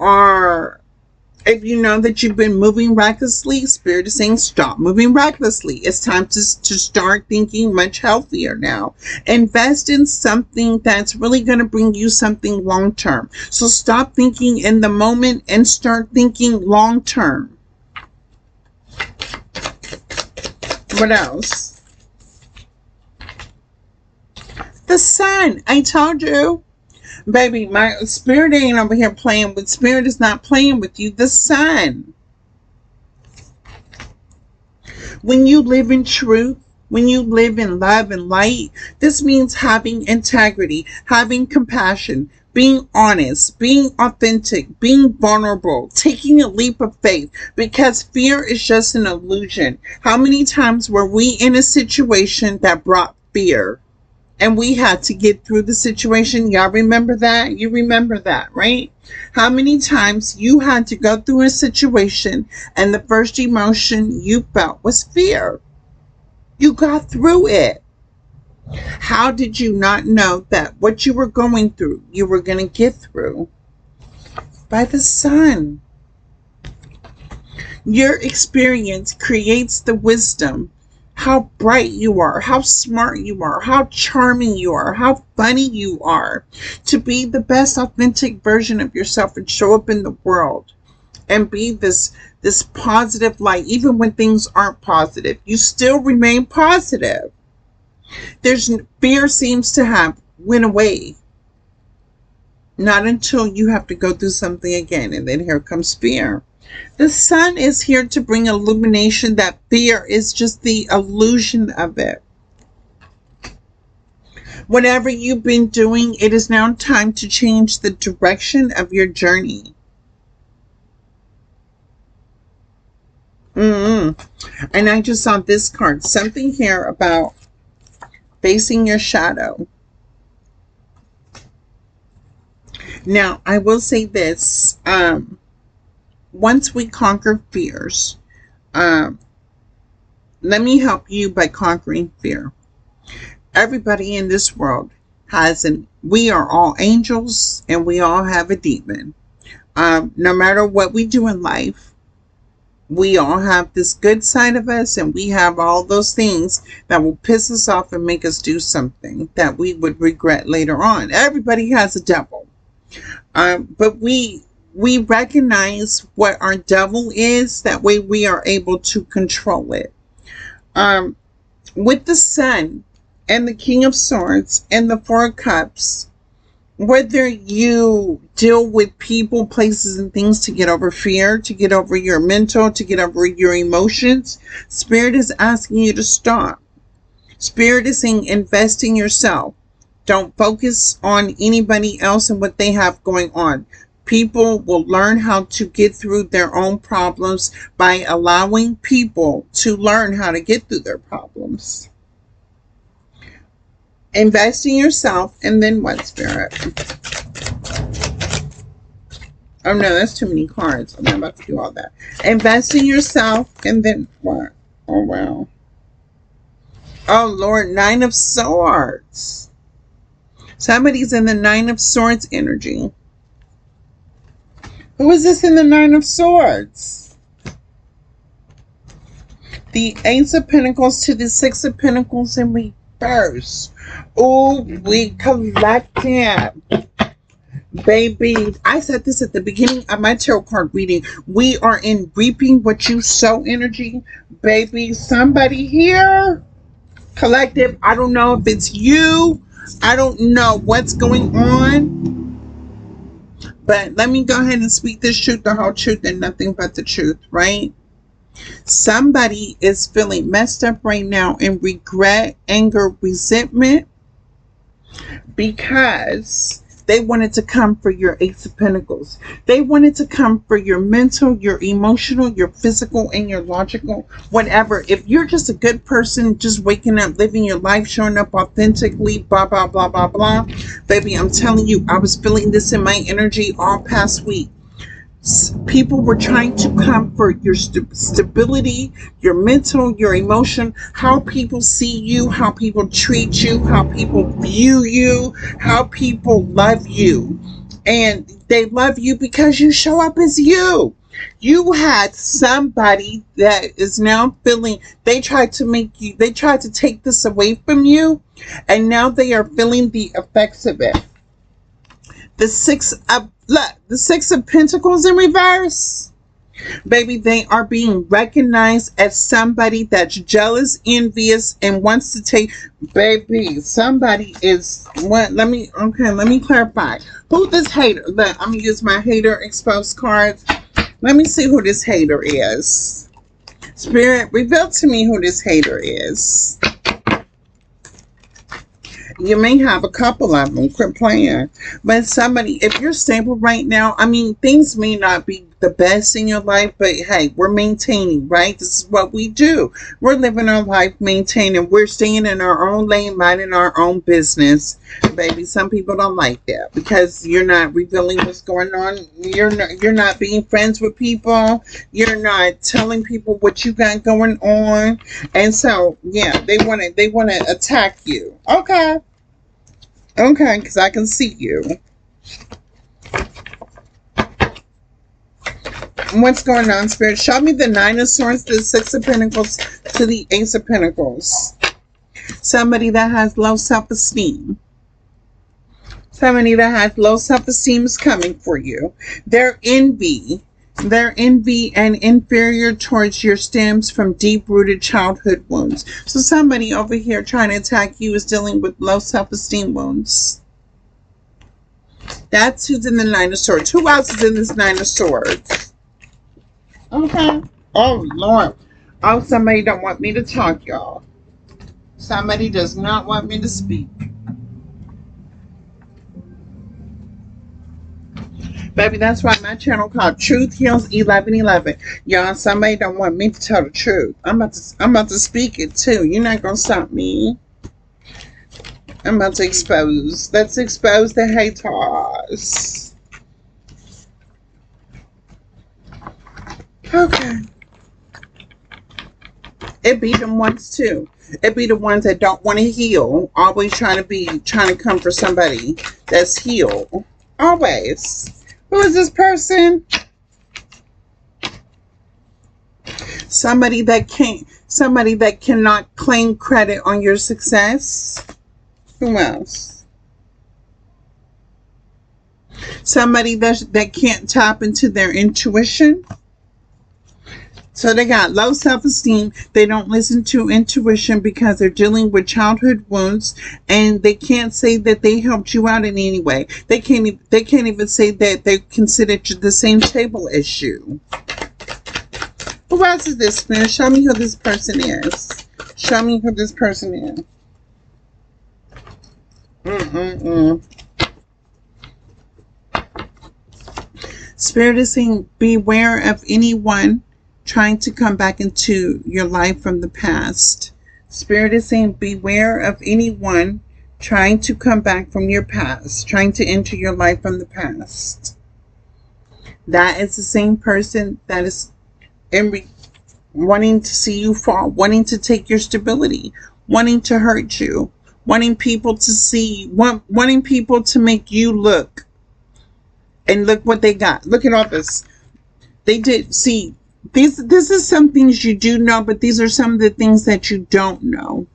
A: know that you've been moving recklessly, Spirit is saying stop moving recklessly. It's time to start thinking much healthier now. Invest in something that's really going to bring you something long term. So stop thinking in the moment and start thinking long term. What else? The Sun. I told you. Baby, my Spirit ain't over here playing with. Spirit is not playing with you. The Sun. When you live in truth, when you live in love and light, this means having integrity, having compassion, being honest, being authentic, being vulnerable, taking a leap of faith, because fear is just an illusion. How many times were we in a situation that brought fear? And we had to get through the situation. Y'all remember that? You remember that, right? How many times you had to go through a situation and the first emotion you felt was fear? You got through it. How did you not know that what you were going through, you were going to get through? By the Sun. Your experience creates the wisdom. How bright you are, how smart you are, how charming you are, how funny you are, to be the best authentic version of yourself and show up in the world and be this positive light. Even when things aren't positive, you still remain positive. Fear seems to have went away. Not until you have to go through something again, and then here comes fear. The Sun is here to bring illumination that fear is just the illusion of it. Whatever you've been doing, it is now time to change the direction of your journey. And I just saw this card. Something here about facing your shadow. Now, I will say this. Once we conquer fears, um, let me help you by conquering fear. Everybody in this world we are all angels and we all have a demon. No matter what we do in life, we all have this good side of us and we have all those things that will piss us off and make us do something that we would regret later on. Everybody has a devil. But we recognize what our devil is. That way we are able to control it. With the Sun and the King of Swords and the Four of Cups, whether you deal with people, places, and things to get over fear, to get over your mental, to get over your emotions, Spirit is asking you to stop. Spirit is saying invest in yourself. Don't focus on anybody else and what they have going on. People will learn how to get through their own problems by allowing people to learn how to get through their problems. Invest in yourself, and then what, Spirit? Oh no, that's too many cards. I'm not about to do all that. Invest in yourself, and then what? Oh wow. Oh Lord, Nine of Swords. Somebody's in the Nine of Swords energy. Who is this in the Nine of Swords? The Ace of Pentacles to the Six of Pentacles in reverse. Oh, we collected. Baby, I said this at the beginning of my tarot card reading. We are in reaping what you sow energy. Baby, somebody here, collective, I don't know if it's you. I don't know what's going on. But let me go ahead and speak this truth, the whole truth, and nothing but the truth, right? Somebody is feeling messed up right now in regret, anger, resentment, because they wanted to come for your Ace of Pentacles. They wanted to come for your mental, your emotional, your physical, and your logical, whatever. If you're just a good person, just waking up, living your life, showing up authentically, blah, blah, blah, blah, blah. Baby, I'm telling you, I was feeling this in my energy all past week. People were trying to come for your stability, your mental, your emotion, how people see you, how people treat you, how people view you, how people love you. And they love you because you show up as you. You had somebody that is now feeling, they tried to take this away from you, and now they are feeling the effects of it. The Six of Pentacles in reverse. Baby, they are being recognized as somebody that's jealous, envious, and wants to take. Baby, somebody is what? Let me clarify. Who this hater? Look, I'm gonna use my hater exposed cards. Let me see who this hater is. Spirit, reveal to me who this hater is. You may have a couple of them. Quit playing. But somebody, if you're stable right now, I mean, things may not be the best in your life, but hey, we're maintaining, right? This is what we do. We're living our life maintaining. We're staying in our own lane, minding our own business. Baby, some people don't like that because you're not revealing what's going on. You're not being friends with people. You're not telling people what you got going on. And so, yeah, they want to attack you. Okay. Okay, because I can see you. What's going on, Spirit? Show me the Nine of Swords, the Six of Pentacles, to the Ace of Pentacles. Somebody that has low self-esteem. Somebody that has low self-esteem is coming for you. Their envy and inferior towards you stems from deep-rooted childhood wounds. So somebody over here trying to attack you is dealing with low self-esteem wounds. That's who's in the Nine of Swords. Who else is in this Nine of Swords? Okay. Oh, Lord. Oh, somebody don't want me to talk, y'all. Somebody does not want me to speak. Baby, that's why my channel called Truth Heals 1111. Y'all, somebody don't want me to tell the truth. I'm about to speak it too. You're not gonna stop me. I'm about to expose. Let's expose the haters. Okay. It be them ones too. It be the ones that don't want to heal. Always trying to come for somebody that's healed. Always. Who is this person? Somebody that cannot claim credit on your success. Who else? Somebody that can't tap into their intuition. So they got low self-esteem. They don't listen to intuition because they're dealing with childhood wounds, and they can't say that they helped you out in any way. They can't even say that they considered the same table as you. Who else is this, man? Show me who this person is. Show me who this person is. Spirit is saying, beware of anyone trying to come back into your life from the past. Spirit is saying, beware of anyone trying to come back from your past, trying to enter your life from the past. That is the same person that is wanting to see you fall, wanting to take your stability, wanting to hurt you, wanting people to see, wanting people to make you look. And look what they got. Look at all this. They did see. This is some things you do know, but these are some of the things that you don't know.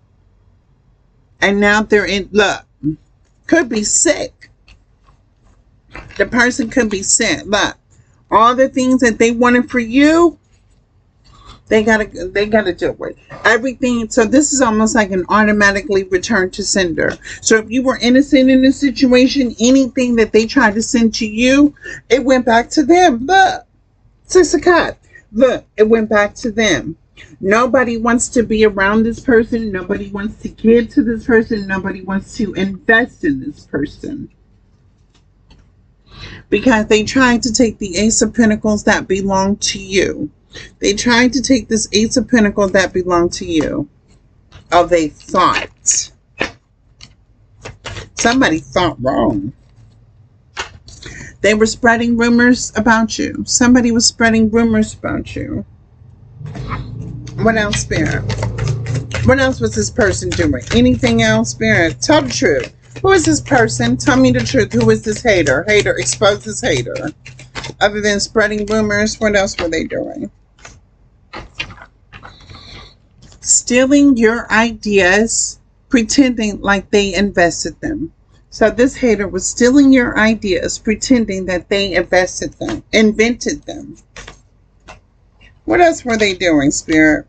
A: And now they're in, look, could be sick. The person could be sick. Look, all the things that they wanted for you, they gotta deal with everything. So this is almost like an automatically return to sender. So if you were innocent in this situation, anything that they tried to send to you, it went back to them. Look, 6 of Cups. Look, it went back to them. Nobody wants to be around this person. Nobody wants to give to this person. Nobody wants to invest in this person. Because they tried to take the Ace of Pentacles that belong to you. They tried to take this Ace of Pentacles that belonged to you. Oh, they thought. Somebody thought wrong. They were spreading rumors about you. Somebody was spreading rumors about you. What else, Spirit? What else was this person doing? Anything else, Spirit? Tell the truth. Who is this person? Tell me the truth. Who is this hater? Hater, expose this hater. Other than spreading rumors, what else were they doing? Stealing your ideas, pretending like they invested them. So this hater was stealing your ideas, pretending that they invented them. What else were they doing, Spirit?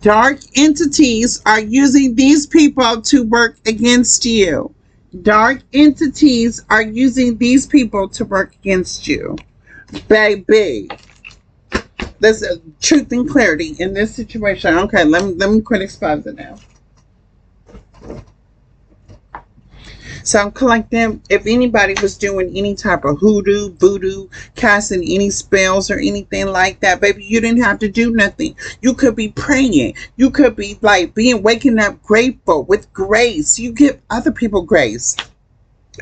A: Dark entities are using these people to work against you. Dark entities are using these people to work against you. Baby. There's truth and clarity in this situation. Okay, let me quit exposing now. So I'm collecting, if anybody was doing any type of hoodoo, voodoo, casting any spells or anything like that, baby, you didn't have to do nothing. You could be praying. You could be like waking up grateful with grace. You give other people grace.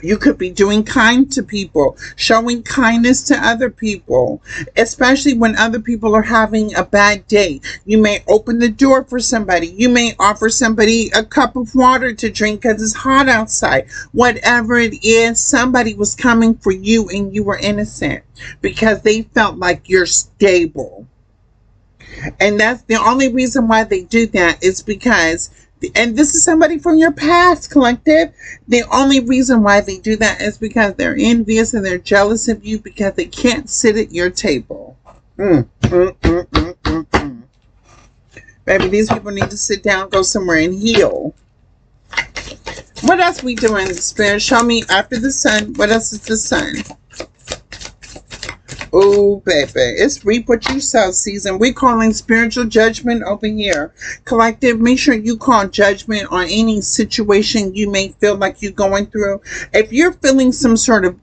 A: You could be doing kind to people, showing kindness to other people, especially when other people are having a bad day. You may open the door for somebody. You may offer somebody a cup of water to drink because it's hot outside. Whatever it is, somebody was coming for you and you were innocent because they felt like you're stable. And that's the only reason why they do that is because, and this is somebody from your past, collective. The only reason why they do that is because they're envious and they're jealous of you because they can't sit at your table. Baby, these people need to sit down, go somewhere and heal. What else we doing, Spirit? Show me after the sun. What else is the sun? Oh, baby. It's reap what you sow season. We're calling spiritual judgment over here. Collective, make sure you call judgment on any situation you may feel like you're going through. If you're feeling some sort of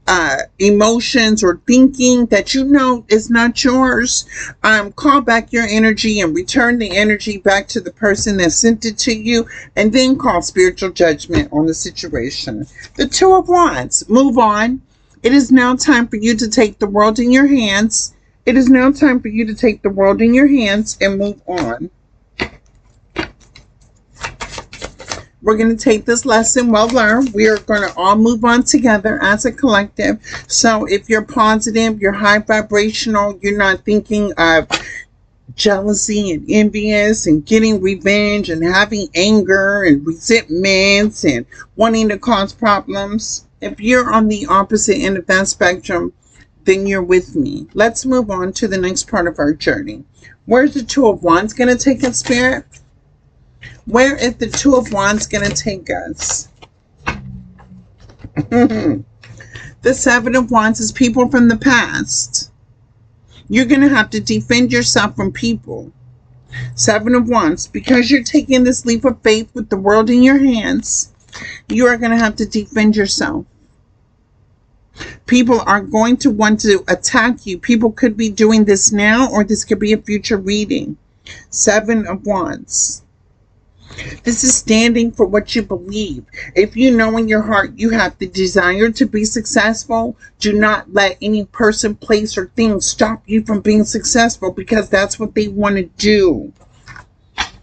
A: emotions or thinking that you know is not yours, call back your energy and return the energy back to the person that sent it to you, and then call spiritual judgment on the situation. The Two of Wands. Move on. It is now time for you to take the world in your hands. It is now time for you to take the world in your hands and move on. We're going to take this lesson well learned. We are going to all move on together as a collective. So if you're positive, you're high vibrational, you're not thinking of jealousy and envious and getting revenge and having anger and resentments and wanting to cause problems. If you're on the opposite end of that spectrum, then you're with me. Let's move on to the next part of our journey. Where's the Two of Wands going to take us, Spirit? Where is the Two of Wands going to take us? The Seven of Wands is people from the past. You're going to have to defend yourself from people. Seven of Wands, because you're taking this leap of faith with the world in your hands, you are going to have to defend yourself. People are going to want to attack you. People could be doing this now, or this could be a future reading. Seven of Wands. This is standing for what you believe. If you know in your heart you have the desire to be successful, do not let any person, place, or thing stop you from being successful, because that's what they want to do.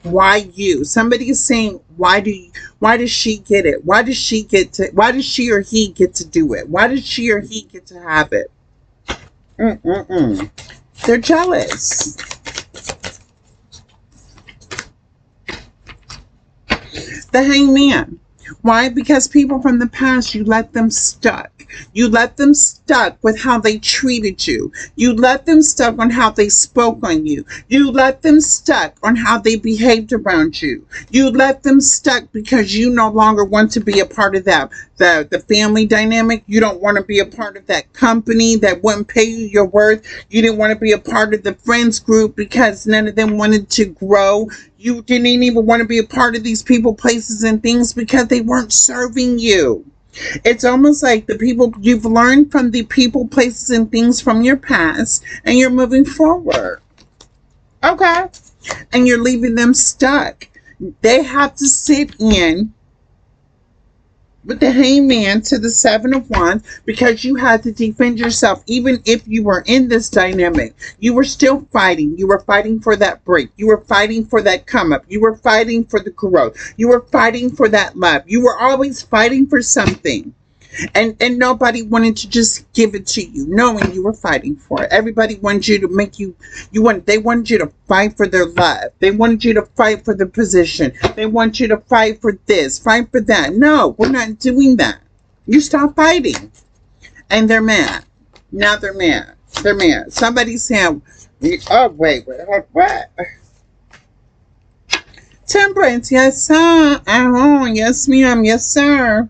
A: Why you? Somebody is saying, why does she get it? Why does she or he get to do it? Why does she or he get to have it? They're jealous. The Hangman. Why? Because people from the past, you let them stuck. You let them stuck with how they treated you. You let them stuck on how they spoke on you. You let them stuck on how they behaved around you. You let them stuck because you no longer want to be a part of that. The family dynamic. You don't want to be a part of that company that wouldn't pay you your worth. You didn't want to be a part of the friends group because none of them wanted to grow. You didn't even want to be a part of these people, places, and things because they weren't serving you. It's almost like the people you've learned from the people, places, and things from your past, and you're moving forward. Okay. And you're leaving them stuck. They have to sit in with the Hangman to the Seven of Wands because you had to defend yourself. Even if you were in this dynamic, you were still fighting. You were fighting for that break. You were fighting for that come up. You were fighting for the growth. You were fighting for that love. You were always fighting for something. And nobody wanted to just give it to you, knowing you were fighting for it. Everybody wanted you to make they wanted you to fight for their love. They wanted you to fight for the position. They want you to fight for this, fight for that. No, we're not doing that. You stop fighting. And they're mad. Now they're mad. They're mad. Somebody's saying, oh, wait, what? Temperance, yes, sir. Yes, ma'am, yes, sir.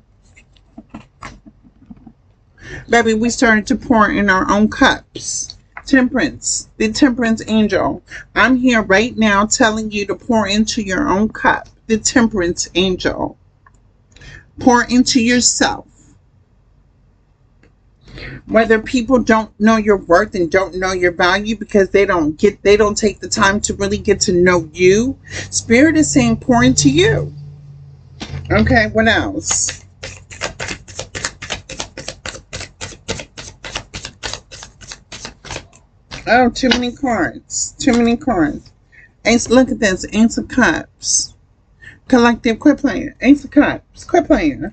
A: Baby, we started to pour in our own cups. Temperance, the temperance angel. I'm here right now telling you to pour into your own cup. The temperance angel. Pour into yourself. Whether people don't know your worth and don't know your value because they don't take the time to really get to know you. Spirit is saying pour into you. Okay, what else? Oh, too many cards. Too many cards. Ace, look at this. Ace of Cups. Collective, quit playing. Ace of Cups, quit playing.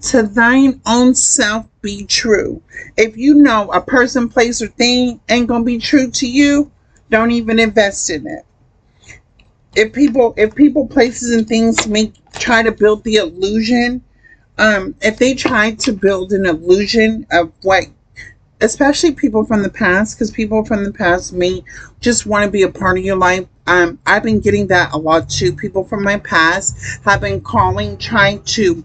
A: To thine own self be true. If you know a person, place, or thing ain't gonna be true to you, don't even invest in it. If people, places, and things try to build the illusion, if they try to build an illusion of what, especially people from the past, because people from the past may just want to be a part of your life. I've been getting that a lot too. People from my past have been calling, trying to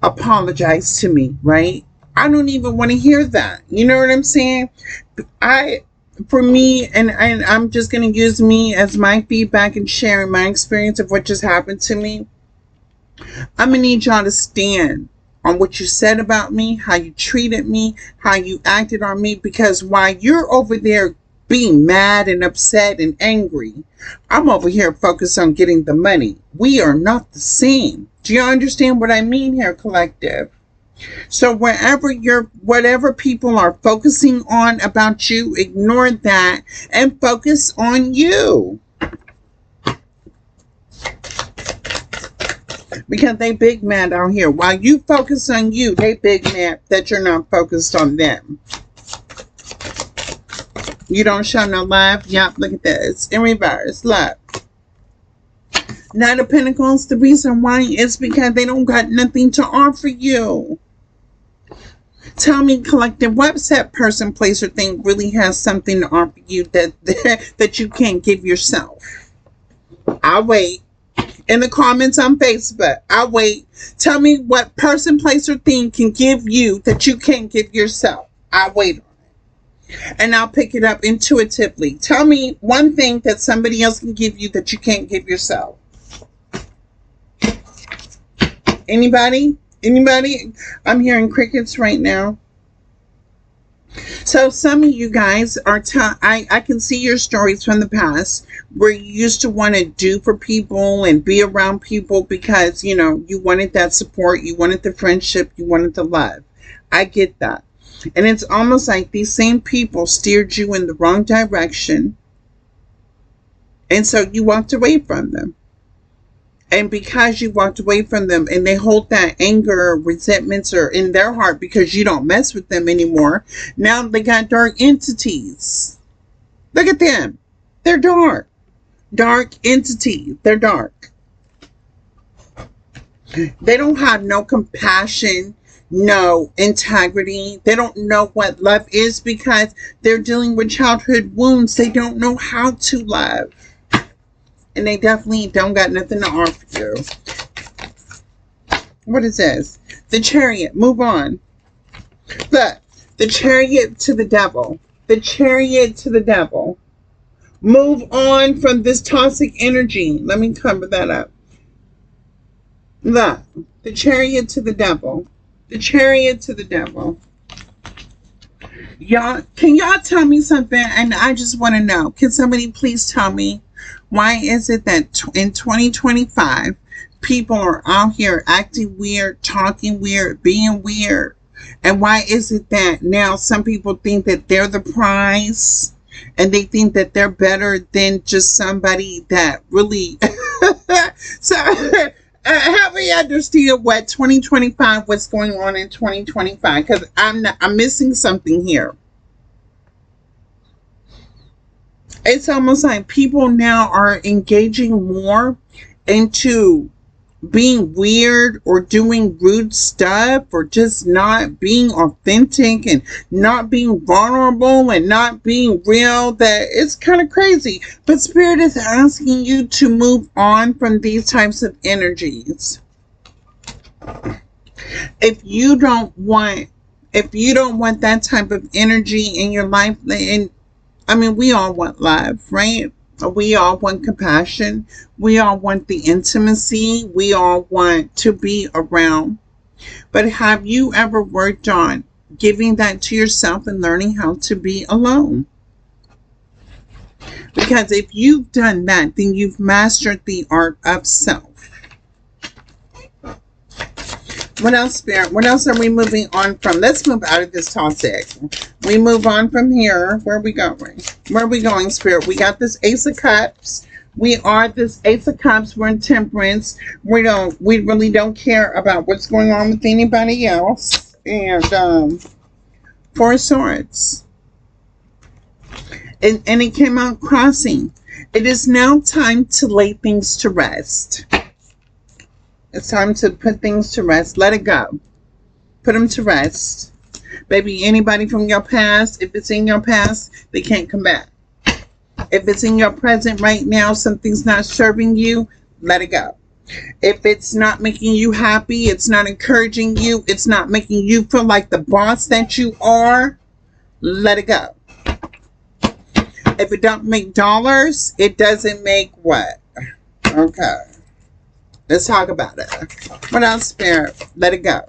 A: apologize to me, right? I don't even want to hear that. You know what I'm saying? For me, and I'm just going to use me as my feedback and sharing my experience of what just happened to me. I'm going to need y'all to stand on what you said about me, how you treated me, how you acted on me, because while you're over there being mad and upset and angry, I'm over here focused on getting the money. We are not the same. Do you understand what I mean here, collective? So whatever people are focusing on about you, ignore that and focus on you. Because they big mad out here. While you focus on you, they big mad that you're not focused on them. You don't show no love. Yep, look at this. In reverse, look. Knight of Pentacles, the reason why is because they don't got nothing to offer you. Tell me, collective, what upset person, place, or thing really has something to offer you that you can't give yourself? I'll wait. In the comments on Facebook, I'll wait. Tell me what person, place, or thing can give you that you can't give yourself. I'll wait on it. And I'll pick it up intuitively. Tell me one thing that somebody else can give you that you can't give yourself. Anybody? Anybody? I'm hearing crickets right now. So some of you guys are, I can see your stories from the past where you used to want to do for people and be around people because, you know, you wanted that support, you wanted the friendship, you wanted the love. I get that. And it's almost like these same people steered you in the wrong direction. And so you walked away from them. And because you walked away from them and they hold that anger or resentments or in their heart because you don't mess with them anymore, now they got dark entities. Look at them. They're dark. Dark entity. They're dark. They don't have no compassion, no integrity. They don't know what love is because they're dealing with childhood wounds. They don't know how to love. And they definitely don't got nothing to offer you. What is this? The Chariot. Move on. Look. The Chariot to the Devil. The Chariot to the Devil. Move on from this toxic energy. Let me cover that up. Look. The Chariot to the Devil. The Chariot to the Devil. Y'all, can y'all tell me something? And I just want to know. Can somebody please tell me? Why is it that in 2025, people are out here acting weird, talking weird, being weird? And why is it that now some people think that they're the prize and they think that they're better than just somebody that really... So, help me understand what 2025, what's going on in 2025, because I'm missing something here. It's almost like people now are engaging more into being weird or doing rude stuff or just not being authentic and not being vulnerable and not being real. That it's kind of crazy. But Spirit is asking you to move on from these types of energies. If you don't want that type of energy in your life, and I mean, we all want love, right? We all want compassion. We all want the intimacy. We all want to be around. But have you ever worked on giving that to yourself and learning how to be alone? Because if you've done that, then you've mastered the art of self. What else, Spirit? What else are we moving on from? Let's move out of this toxic. We move on from here. Where are we going? Where are we going, Spirit? We got this Ace of Cups. We are this Ace of Cups. We're in Temperance. We really don't care about what's going on with anybody else. And Four of Swords. And it came out crossing. It is now time to lay things to rest. It's time to put things to rest. Let it go. Put them to rest. Baby, anybody from your past, if it's in your past, they can't come back. If it's in your present right now, something's not serving you, let it go. If it's not making you happy, it's not encouraging you, it's not making you feel like the boss that you are, let it go. If it don't make dollars, it doesn't make what? Okay. Let's talk about it. What else, Spirit? Let it go.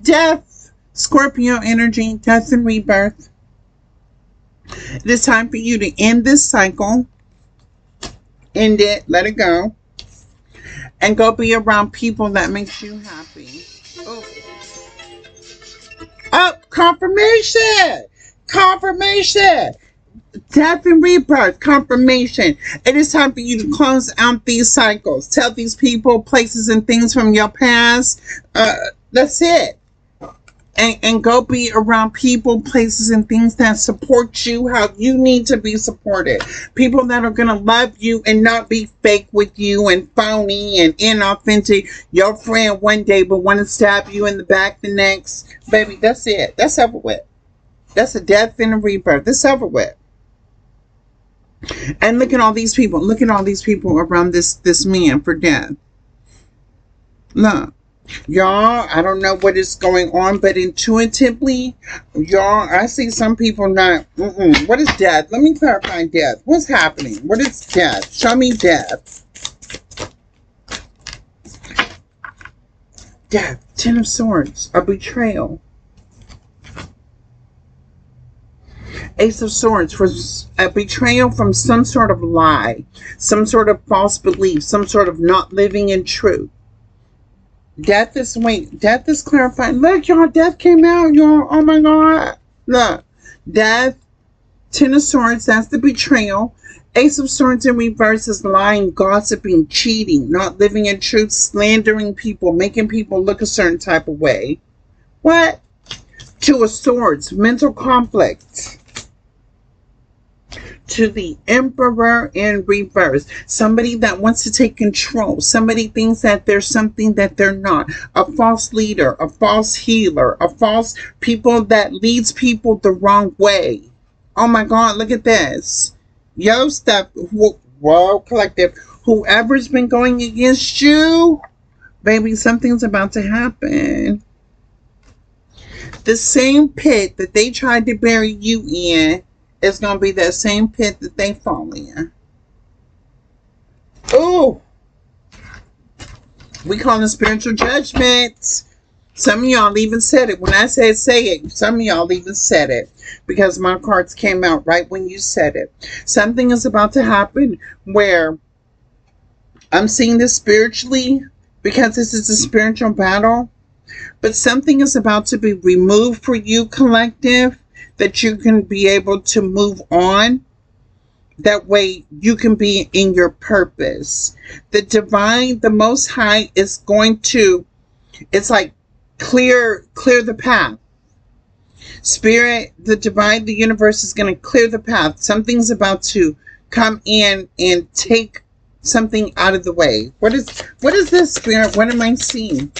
A: Death. Scorpio energy. Death and rebirth. It is time for you to end this cycle. End it. Let it go. And go be around people that makes you happy. Oh, confirmation! Confirmation! Death and rebirth, confirmation. It is time for you to close out these cycles. Tell these people, places, and things from your past. That's it. And go be around people, places, and things that support you how you need to be supported. People that are going to love you and not be fake with you and phony and inauthentic. Your friend one day but want to stab you in the back the next. Baby, that's it. That's over with. That's a death and a rebirth. That's over with. And look at all these people. Look at all these people around this man for death. Look. Y'all, I don't know what is going on, but intuitively, y'all, I see some people not, What is death? Let me clarify death. What's happening? What is death? Show me death. Death. Ten of Swords. A betrayal. Ace of Swords. For a betrayal from some sort of lie. Some sort of false belief. Some sort of not living in truth. Death is clarifying. Look, y'all, death came out, y'all. Oh my God. Look. Death, Ten of Swords, that's the betrayal. Ace of Swords in reverse is lying, gossiping, cheating, not living in truth, slandering people, making people look a certain type of way. What? Two of Swords, mental conflict. To the Emperor in reverse. Somebody that wants to take control. Somebody thinks that there's something that they're not. A false leader, a false healer, a false people that leads people the wrong way. Oh my God, look at this. Yo, stuff. Whoa, collective. Whoever's been going against you, baby, something's about to happen. The same pit that they tried to bury you in, it's going to be that same pit that they fall in. Ooh. We call it spiritual judgment. Some of y'all even said it. When I said say it, some of y'all even said it. Because my cards came out right when you said it. Something is about to happen where I'm seeing this spiritually. Because this is a spiritual battle. But something is about to be removed for you, collective. That you can be able to move on. That way you can be in your purpose. The divine, the Most High is going to, it's like clear the path. Spirit, the divine, the universe is going to clear the path. Something's about to come in and take something out of the way. What is this, Spirit? What am I seeing?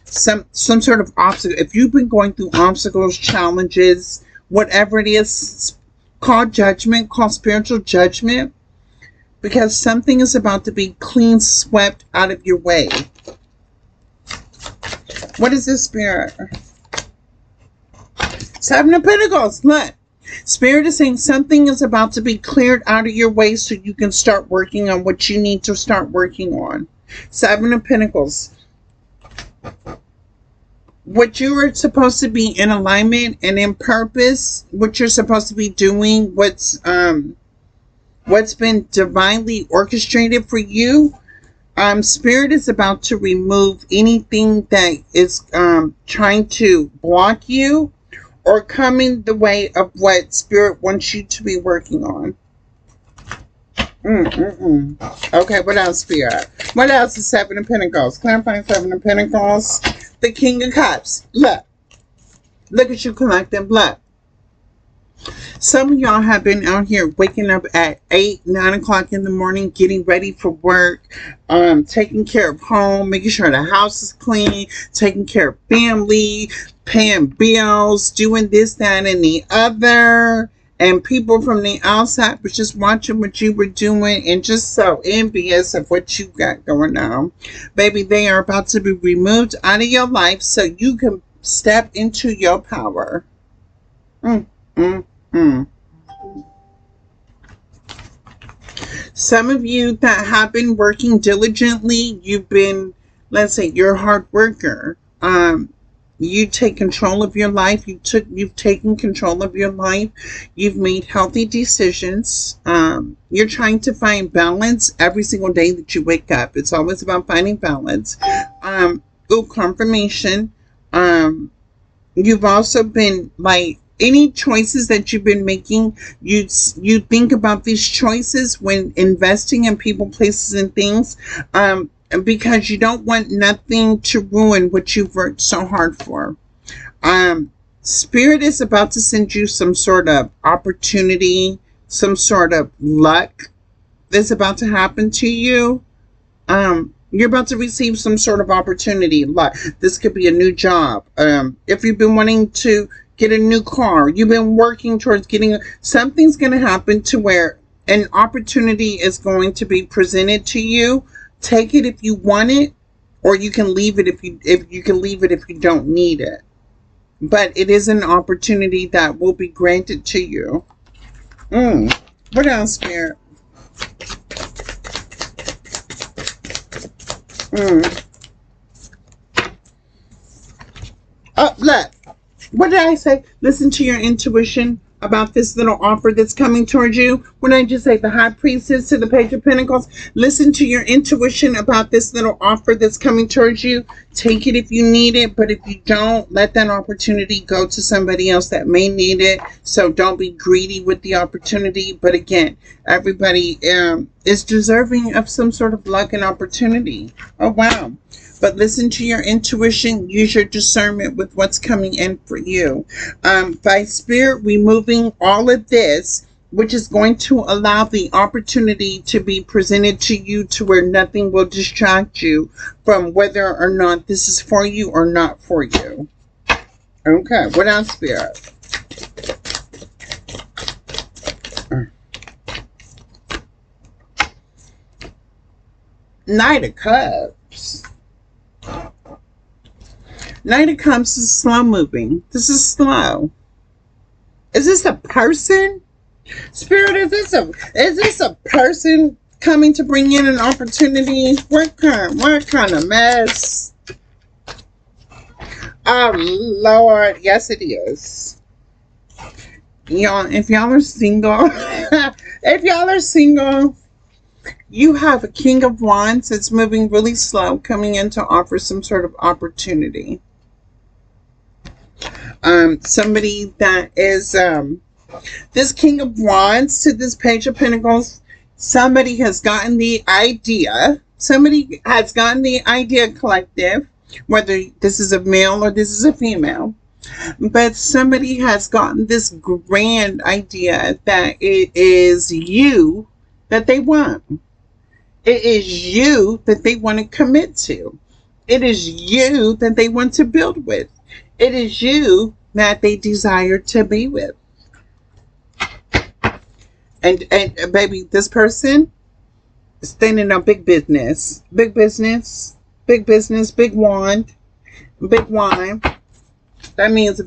A: Some sort of obstacle. If you've been going through obstacles, challenges, whatever it is, called judgment, called spiritual judgment, because something is about to be clean swept out of your way. What is this, Spirit? Seven of Pentacles. Look. Spirit is saying something is about to be cleared out of your way so you can start working on what you need to start working on. Seven of Pentacles. What you are supposed to be in alignment and in purpose, what you're supposed to be doing, what's been divinely orchestrated for you, Spirit is about to remove anything that is trying to block you or coming the way of what Spirit wants you to be working on. Okay, what else, Spirit? What else is Seven of Pentacles? Clarifying Seven of Pentacles. The King of Cups. Look. Look at you, collective. Look. Some of y'all have been out here waking up at 8, 9 o'clock in the morning, getting ready for work, taking care of home, making sure the house is clean, taking care of family, paying bills, doing this, that, and the other. And people from the outside was just watching what you were doing and just so envious of what you got going on. Baby, they are about to be removed out of your life so you can step into your power. Mm, mm, mm. Some of you that have been working diligently, you've been, let's say, you're a hard worker. You take control of your life. You've taken control of your life. You've made healthy decisions. You're trying to find balance every single day that you wake up. It's always about finding balance. Confirmation. You've also been like any choices that you've been making, you think about these choices when investing in people, places, and things, because you don't want nothing to ruin what you've worked so hard for. Spirit is about to send you some sort of opportunity, some sort of luck that's about to happen to you. You're about to receive some sort of opportunity. Like this could be a new job. If you've been wanting to get a new car, you've been working towards getting something's going to happen to where an opportunity is going to be presented to you. Take it if you want it, or you can leave it if you can leave it if you don't need it. But it is an opportunity that will be granted to you. What else, Spirit? Oh, look. What did I say? Listen to your intuition about this little offer that's coming towards you. When I just say the High Priestess to the Page of Pentacles, listen to your intuition about this little offer that's coming towards you. Take it if you need it, but if you don't, let that opportunity go to somebody else that may need it. So don't be greedy with the opportunity. But again, everybody is deserving of some sort of luck and opportunity. Oh, wow. But listen to your intuition. Use your discernment with what's coming in for you. By Spirit removing all of this, which is going to allow the opportunity to be presented to you to where nothing will distract you from whether or not this is for you or not for you. Okay, what else, Spirit? Knight of Cups. Knight of Cups is slow moving. This is slow. Is this a person? Spirit, is this a person coming to bring in an opportunity? What kind of mess? Oh Lord, yes it is. Y'all, if y'all are single, you have a King of Wands that's moving really slow, coming in to offer some sort of opportunity. Somebody that is this King of Wands to this Page of Pentacles, somebody has gotten the idea. Somebody has gotten the idea, collective, whether this is a male or this is a female. But somebody has gotten this grand idea that it is you that they want. It is you that they want to commit to. It is you that they want to build with. It is you that they desire to be with. And baby, this person is standing on big business. Big business. Big business. Big wand. Big wine. That means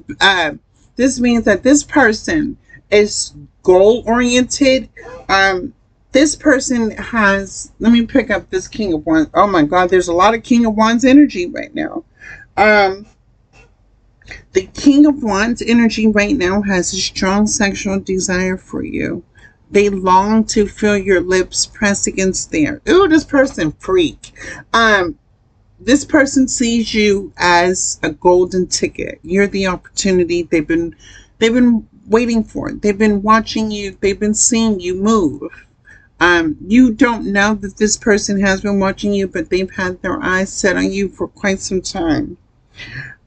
A: this means that this person is goal oriented. This person has, let me pick up this King of Wands. Oh my God, there's a lot of King of Wands energy right now. The King of Wands energy right now has a strong sexual desire for you. They long to feel your lips pressed against theirs. Ooh, this person freak. This person sees you as a golden ticket. You're the opportunity they've been waiting for. They've been watching you. They've been seeing you move. You don't know that this person has been watching you, but they've had their eyes set on you for quite some time.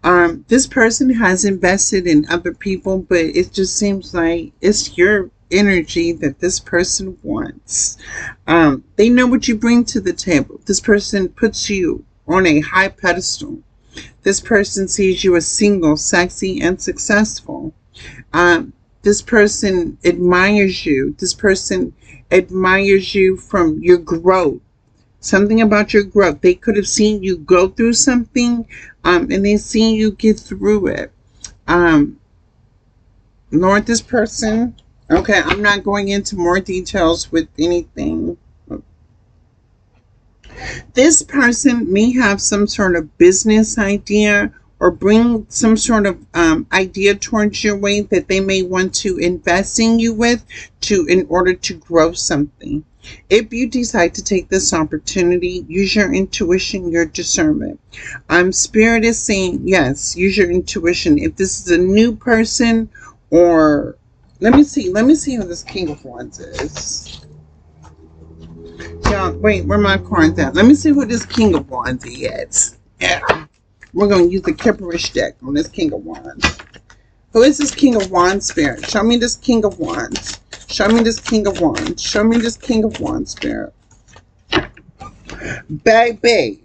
A: This person has invested in other people, but it just seems like it's your energy that this person wants. They know what you bring to the table. This person puts you on a high pedestal. This person sees you as single, sexy, and successful. This person admires you. This person admires you from your growth. Something about your growth. They could have seen you go through something, and they seen you get through it. Um, Lord, this person. Okay, I'm not going into more details with anything. This person may have some sort of business idea or bring some sort of idea towards your way that they may want to invest in you with to in order to grow something. If you decide to take this opportunity, use your intuition, your discernment. Spirit is saying yes, use your intuition. If this is a new person, or let me see who this King of Wands is. Yeah, wait, where my cards at? Let me see who this King of Wands is. Yeah. We're going to use the Kipperish deck on this King of Wands. Who is this King of Wands, Spirit? Show me this King of Wands. Show me this King of Wands. Show me this King of Wands, Spirit. Baby.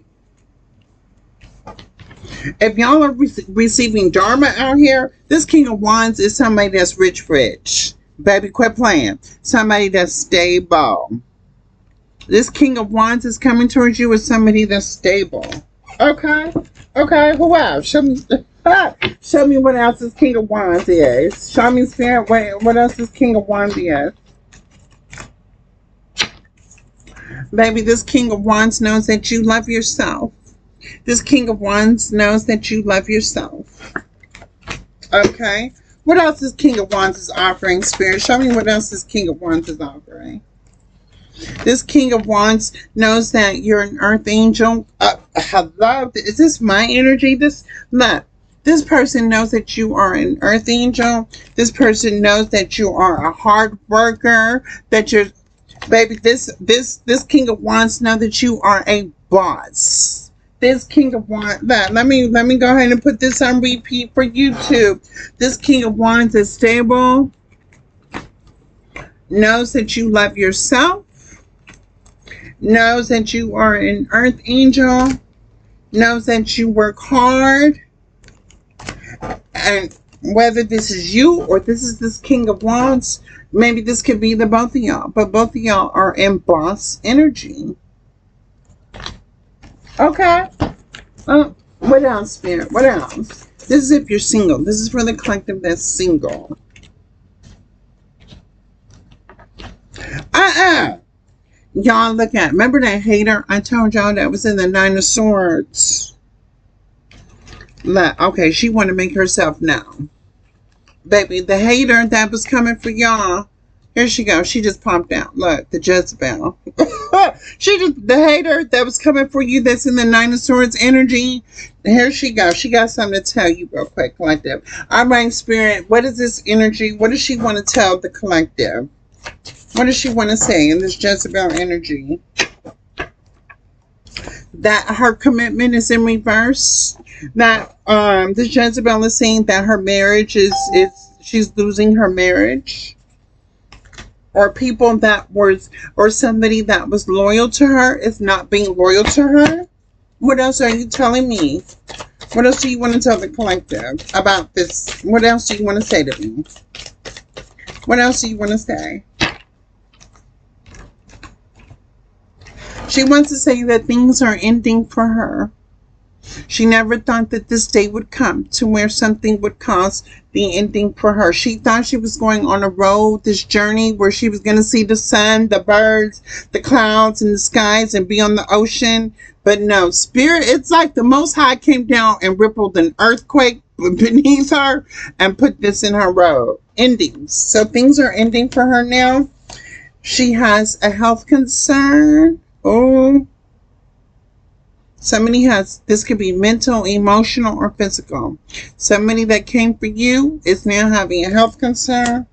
A: If y'all are receiving Dharma out here, this King of Wands is somebody that's rich. Baby, quit playing. Somebody that's stable. This King of Wands is coming towards you as somebody that's stable. Okay. Okay. Who else? Show me. Show me what else this King of Wands is. Show me, Spirit. Wait, what else this King of Wands is? Baby, this King of Wands knows that you love yourself. This King of Wands knows that you love yourself. Okay. What else this King of Wands is offering, Spirit? Show me what else this King of Wands is offering. This King of Wands knows that you're an earth angel. Hello? Is this my energy? Look. This person knows that you are an earth angel. This person knows that you are a hard worker. That you're, baby, this King of Wands knows that you are a boss. This King of Wands, let me go ahead and put this on repeat for YouTube. This King of Wands is stable. Knows that you love yourself. Knows that you are an earth angel, knows that you work hard, and whether this is you or this is this King of Wands, maybe this could be the both of y'all, but both of y'all are in boss energy. Okay. What else, Spirit? What else? This is if you're single. This is for the collective that's single. Y'all look at, remember that hater I told y'all that was in the Nine of Swords? Okay, she want to make herself known. Baby, the hater that was coming for y'all, here she goes. She just popped out. Look, the Jezebel. The hater that was coming for you that's in the Nine of Swords energy. Here she goes. She got something to tell you real quick, collective. All right, Spirit, what is this energy? What does she want to tell the collective? What does she want to say in this Jezebel energy? That her commitment is in reverse. That this Jezebel is saying that her marriage is she's losing her marriage. Or people that was, or somebody that was loyal to her is not being loyal to her. What else are you telling me? What else do you want to tell the collective about this? What else do you want to say to me? What else do you want to say? She wants to say that things are ending for her. She never thought that this day would come to where something would cause the ending for her. She thought she was going on a road, this journey where she was going to see the sun, the birds, the clouds, and the skies, and be on the ocean. But no, Spirit, it's like the Most High came down and rippled an earthquake beneath her and put this in her road. Endings. So things are ending for her now. She has a health concern. Oh, somebody has, this could be mental, emotional, or physical. Somebody that came for you is now having a health concern.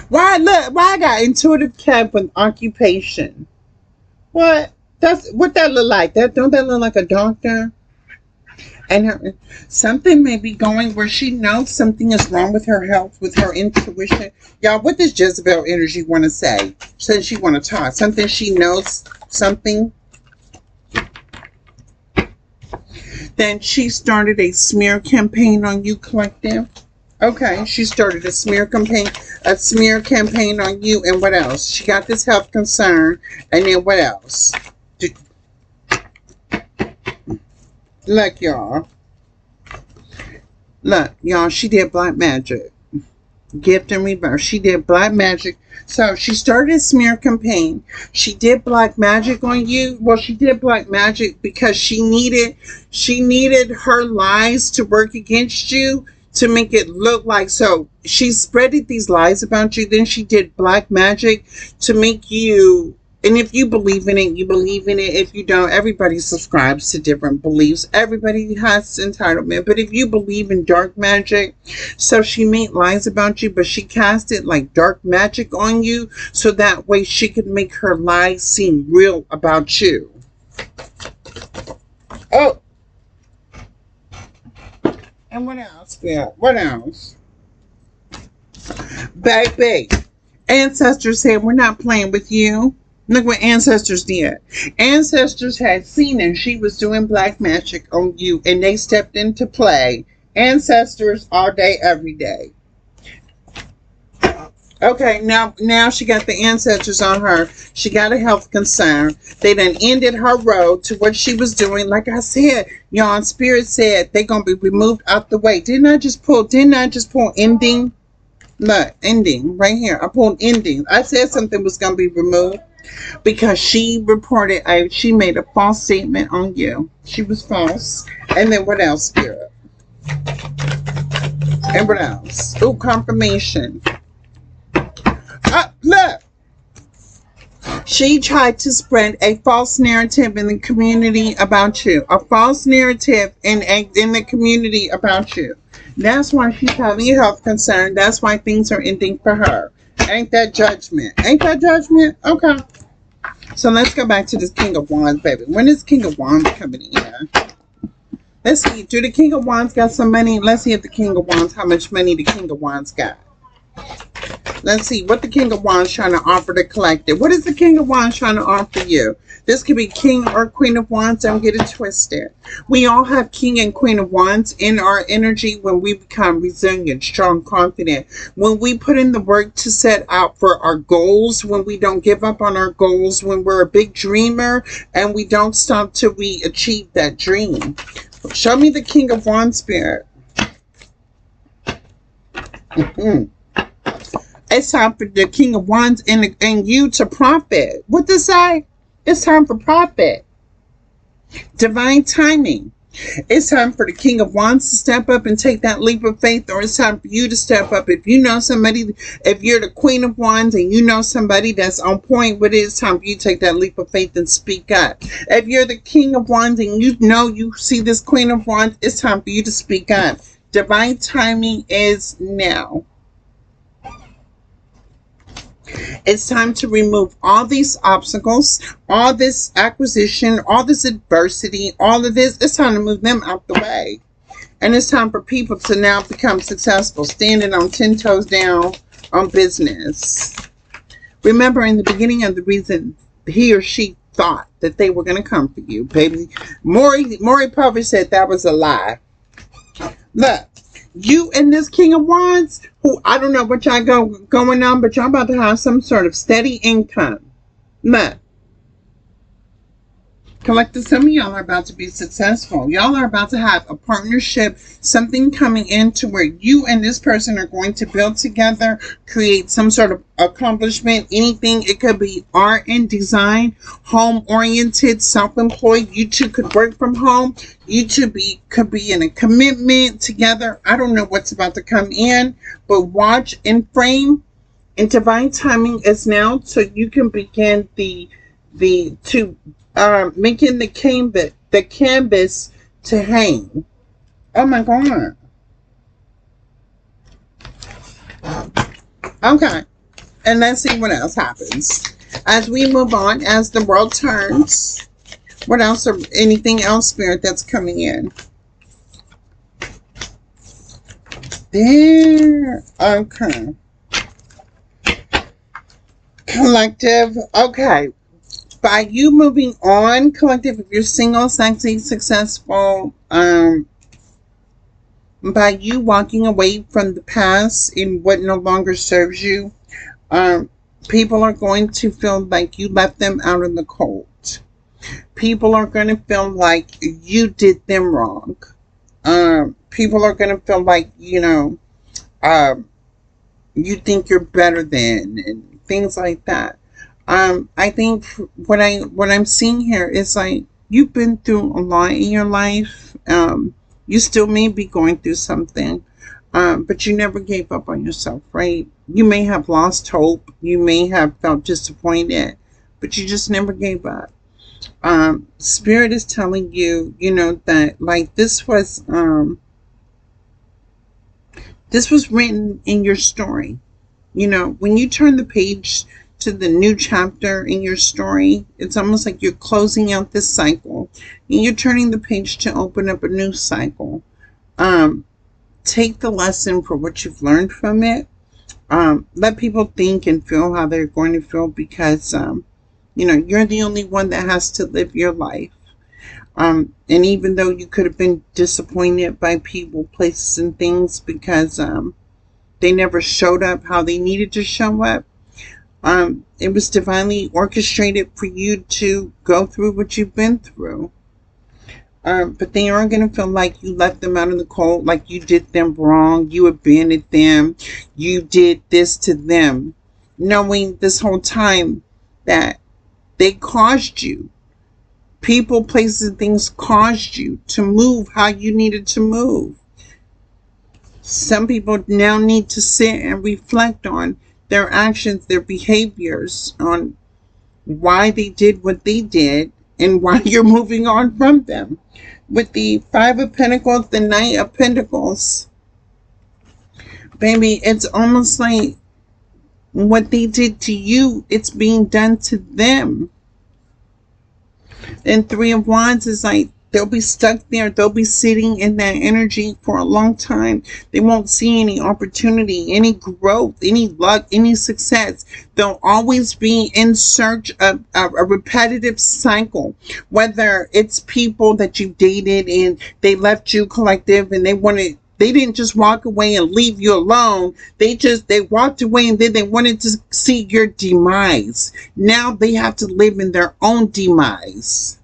A: Why I got intuitive cat with occupation? What? That's what that look like. That don't that look like a doctor? And something may be going where she knows something is wrong with her health, with her intuition. Y'all, what does Jezebel energy want to say? Says she want to talk. Something she knows something. Then she started a smear campaign on you, collective. Okay, she started a smear campaign on you, and what else? She got this health concern, and then what else? Look, y'all. Look, y'all, she did black magic. Gift in reverse. She did black magic. So she started a smear campaign. She did black magic on you. Well, she did black magic because she needed her lies to work against you to make it look like, so she spreaded these lies about you. Then she did black magic to make you, and if you believe in it, you believe in it. If you don't, everybody subscribes to different beliefs. Everybody has entitlement. But if you believe in dark magic, so she made lies about you, but she cast it like dark magic on you, so that way she could make her lies seem real about you. Oh. And what else? Yeah, what else? Baby. Ancestors said, we're not playing with you. Look what ancestors did. Ancestors had seen and she was doing black magic on you, and they stepped into play. Ancestors all day, every day. Okay, now she got the ancestors on her. She got a health concern. They done ended her road to what she was doing. Like I said, y'all, Spirit said they're gonna be removed out the way. Didn't I just pull ending? Look, ending right here. I pulled ending. I said something was gonna be removed because she reported she made a false statement on you. She was false. And then what else, Spirit? And what else? Oh, confirmation. Look. She tried to spread a false narrative in the community about you. A false narrative in the community about you. That's why she's having a health concern. That's why things are ending for her. Ain't that judgment? Ain't that judgment? Okay. So let's go back to this King of Wands, baby. When is King of Wands coming in here? Let's see. Do the King of Wands got some money? Let's see if the King of Wands, how much money the King of Wands got. Let's see what the King of Wands trying to offer the collective. What is the King of Wands trying to offer you? This could be King or Queen of Wands. Don't get it twisted. We all have King and Queen of Wands in our energy when we become resilient, strong, confident. When we put in the work to set out for our goals, when we don't give up on our goals, when we're a big dreamer and we don't stop till we achieve that dream. Show me the King of Wands, Spirit. It's time for the King of Wands and you to profit. What does that say? It's time for profit. Divine timing. It's time for the King of Wands to step up and take that leap of faith, or it's time for you to step up. If you know somebody, if you're the Queen of Wands and you know somebody that's on point with it, it's time for you to take that leap of faith and speak up. If you're the King of Wands and you know you see this Queen of Wands, it's time for you to speak up. Divine timing is now. It's time to remove all these obstacles, all this acquisition, all this adversity, all of this. It's time to move them out the way. And it's time for people to now become successful, standing on 10 toes down on business. Remember, in the beginning of the reason he or she thought that they were going to come for you, baby. Maury Povich said that was a lie. Look. You and this King of Wands, who I don't know what y'all going on, but y'all about to have some sort of steady income. Look. Collective, some of y'all are about to be successful. Y'all are about to have a partnership, something coming in to where you and this person are going to build together, create some sort of accomplishment, anything. It could be art and design, home-oriented, self-employed. You two could work from home. You two could be in a commitment together. I don't know what's about to come in, but watch and frame. And divine timing is now, so you can begin making the canvas to hang. Oh my God. Okay. And let's see what else happens. As we move on, as the world turns, What else, or anything else, Spirit, that's coming in? There. Okay. Collective. Okay. By you moving on, collective, if you're single, sexy, successful, by you walking away from the past and what no longer serves you, um, people are going to feel like you left them out in the cold. People are going to feel like you did them wrong. People are going to feel like, um, you think you're better than, and things like that. I think what I'm seeing here is like you've been through a lot in your life. You still may be going through something, but you never gave up on yourself, right? You may have lost hope, you may have felt disappointed, but you just never gave up. Spirit is telling you, that like this was written in your story. When you turn the page to the new chapter in your story, it's almost like you're closing out this cycle and you're turning the page to open up a new cycle. Take the lesson for what you've learned from it. Let people think and feel how they're going to feel, because you're the only one that has to live your life. And even though you could have been disappointed by people, places, and things because they never showed up how they needed to show up, it was divinely orchestrated for you to go through what you've been through. But they aren't going to feel like you left them out in the cold, like you did them wrong, you abandoned them, you did this to them, knowing this whole time that they caused you. People, places, and things caused you to move how you needed to move. Some people now need to sit and reflect on their actions, their behaviors, on why they did what they did and why you're moving on from them. With the Five of Pentacles, the Knight of Pentacles, baby, it's almost like what they did to you, it's being done to them. And Three of Wands is like they'll be stuck there. They'll be sitting in that energy for a long time. They won't see any opportunity, any growth, any luck, any success. They'll always be in search of a repetitive cycle. Whether it's people that you dated and they left you, collective, and they didn't just walk away and leave you alone. They walked away and then they wanted to see your demise. Now they have to live in their own demise.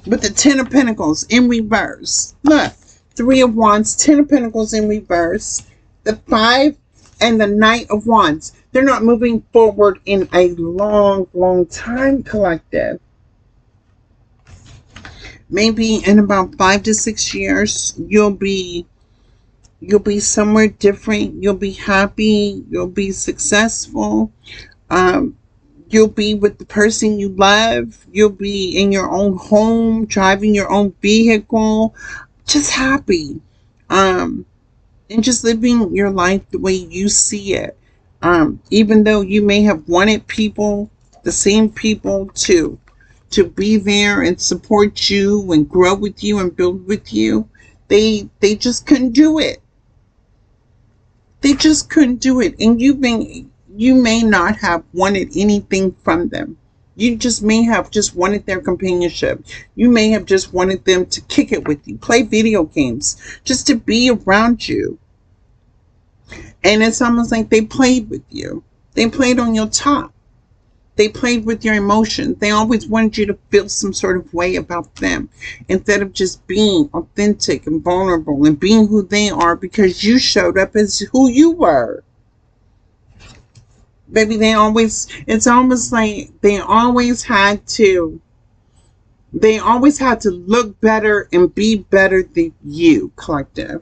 A: With the Ten of Pentacles in reverse. Look, Three of Wands, Ten of Pentacles in reverse. The Five and the Knight of Wands. They're not moving forward in a long, long time, collective. Maybe in about 5 to 6 years, you'll be somewhere different. You'll be happy. You'll be successful. You'll be with the person you love. You'll be in your own home, driving your own vehicle, just happy. And just living your life the way you see it. Even though you may have wanted people, the same people to be there and support you and grow with you and build with you, they just couldn't do it. They just couldn't do it. And you may not have wanted anything from them. You just may have just wanted their companionship. You may have just wanted them to kick it with you, play video games, just to be around you. And it's almost like they played with you. They played on your top. They played with your emotions. They always wanted you to feel some sort of way about them, instead of just being authentic and vulnerable and being who they are, because you showed up as who you were. Baby, it's almost like they always had to look better and be better than you, collective.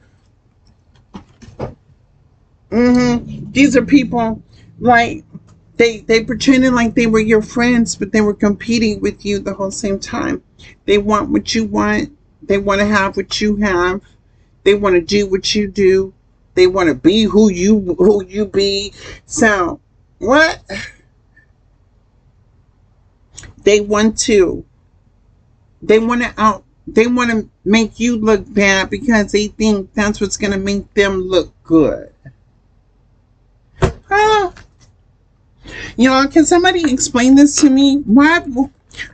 A: These are people like they pretended like they were your friends, but they were competing with you the whole same time. They want what you want. They want to have what you have. They want to do what you do. They want to be who you be. So what? They want to They want to make you look bad because they think that's what's going to make them look good. Ah, y'all, can somebody explain this to me? Why?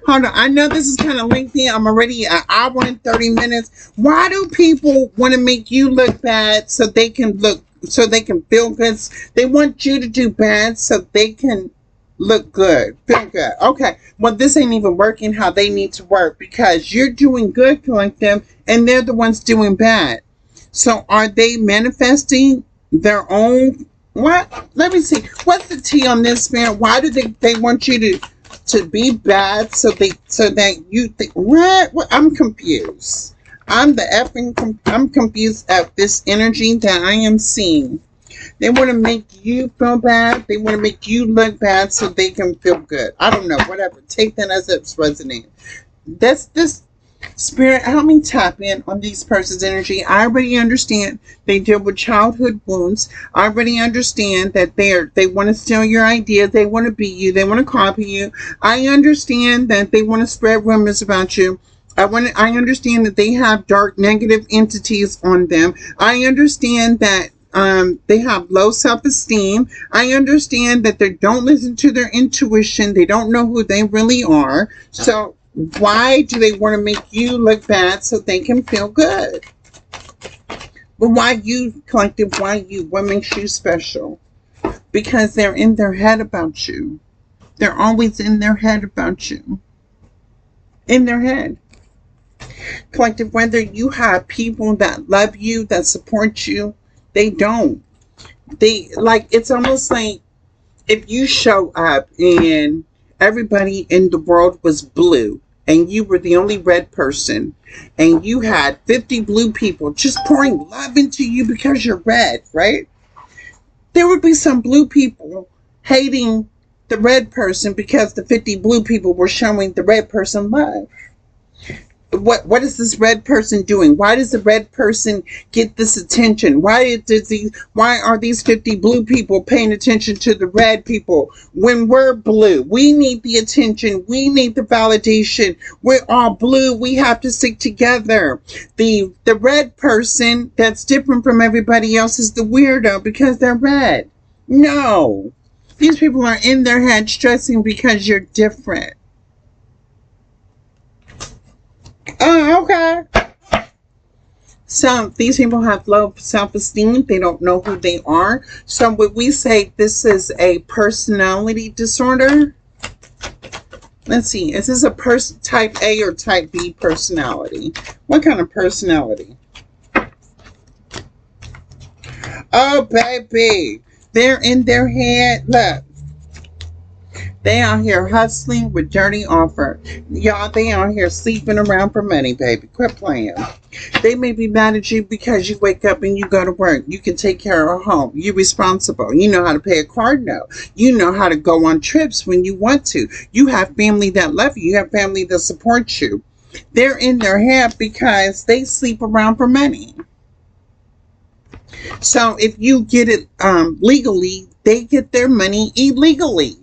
A: Hold on. I know this is kind of lengthy. I'm already an hour and 30 minutes. Why do people want to make you look bad so they can feel good? They want you to do bad so they can look good, feel good. Okay. Well, this ain't even working how they need to work because you're doing good, collective, and they're the ones doing bad. So are they manifesting their own? What? Let me see. What's the T on this, man? Why do they want you to be bad so that you think what? I'm confused. I'm confused at this energy that I am seeing. They want to make you feel bad. They want to make you look bad so they can feel good. I don't know. Whatever. Take that as it's resonating. That's this spirit. Help me tap in on these person's energy. I already understand they deal with childhood wounds. I already understand that they want to steal your ideas. They want to be you. They want to copy you. I understand that they want to spread rumors about you. I understand that they have dark negative entities on them. I understand that they have low self-esteem. I understand that they don't listen to their intuition. They don't know who they really are. So why do they want to make you look bad so they can feel good? But why you, collective? Why you? What makes you special? Because they're in their head about you. They're always in their head about you. In their head. Collective, whether you have people that love you, that support you, they don't. It's almost like if you show up and everybody in the world was blue and you were the only red person and you had 50 blue people just pouring love into you because you're red, right? There would be some blue people hating the red person because the 50 blue people were showing the red person love. What is this red person doing? Why does the red person get this attention? Why are these 50 blue people paying attention to the red people when we're blue? We need the attention. We need the validation. We're all blue. We have to stick together. The red person that's different from everybody else is the weirdo because they're red. No. These people are in their head stressing because you're different. Oh, okay. So these people have low self-esteem. They don't know who they are. So would we say this is a personality disorder? Let's see. Is this a type A or type B personality? What kind of personality? Oh, baby. They're in their head. Look. They out here hustling with dirty offer. Y'all, they out here sleeping around for money, baby. Quit playing. They may be mad at you because you wake up and you go to work. You can take care of a home. You're responsible. You know how to pay a card note. You know how to go on trips when you want to. You have family that love you. You have family that supports you. They're in their head because they sleep around for money. So if you get it legally, they get their money illegally.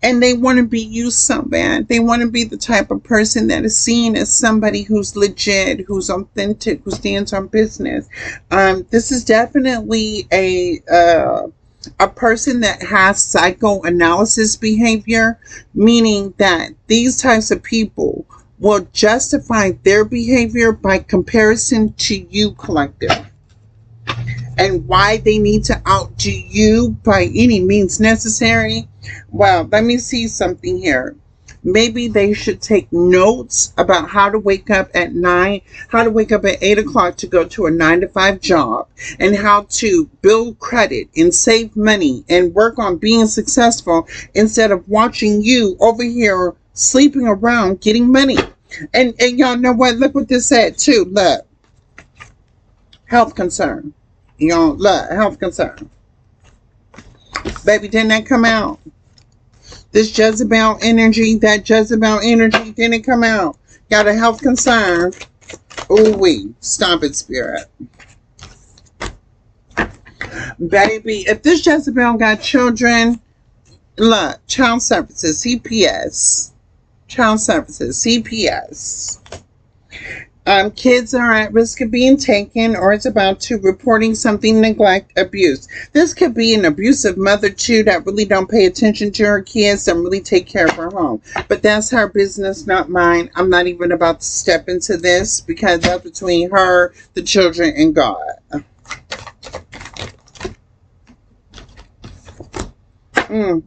A: And they want to be you so bad. They want to be the type of person that is seen as somebody who's legit, who's authentic, who stands on business. This is definitely a person that has psychoanalysis behavior, meaning that these types of people will justify their behavior by comparison to you, collective. And why they need to outdo you by any means necessary. Well, let me see something here. Maybe they should take notes about how to wake up at 8 o'clock to go to a 9-to-5 job, and how to build credit and save money and work on being successful instead of watching you over here sleeping around getting money. And y'all know what? Look what this said too. Look. Health concern. Look, health concern. Baby, didn't that come out? This Jezebel energy, that Jezebel energy, didn't come out. Got a health concern. Ooh wee. Stop it, spirit. Baby, if this Jezebel got children, look, child services, CPS. Child services, CPS. Kids are at risk of being taken or is about to reporting something, neglect, abuse. This could be an abusive mother too that really don't pay attention to her kids and really take care of her home. But that's her business, not mine. I'm not even about to step into this because that's between her, the children, and God. And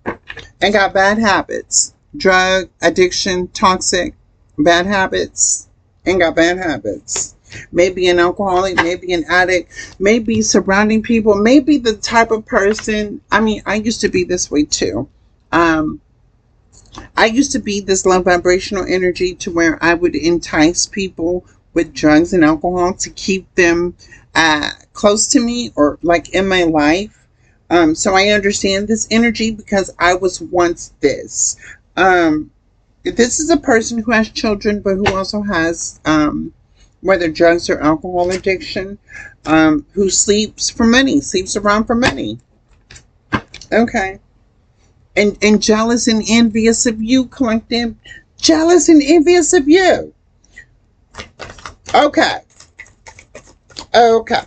A: got bad habits. Drug addiction, toxic, bad habits. And got bad habits. Maybe an alcoholic, maybe an addict, maybe surrounding people, maybe the type of person. I mean, I used to be this way too. I used to be this low vibrational energy to where I would entice people with drugs and alcohol to keep them close to me or like in my life. So I understand this energy because I was once this. This is a person who has children, but who also has whether drugs or alcohol addiction, who sleeps for money, sleeps around for money. Okay. And jealous and envious of you, collective. Jealous and envious of you. Okay. Okay.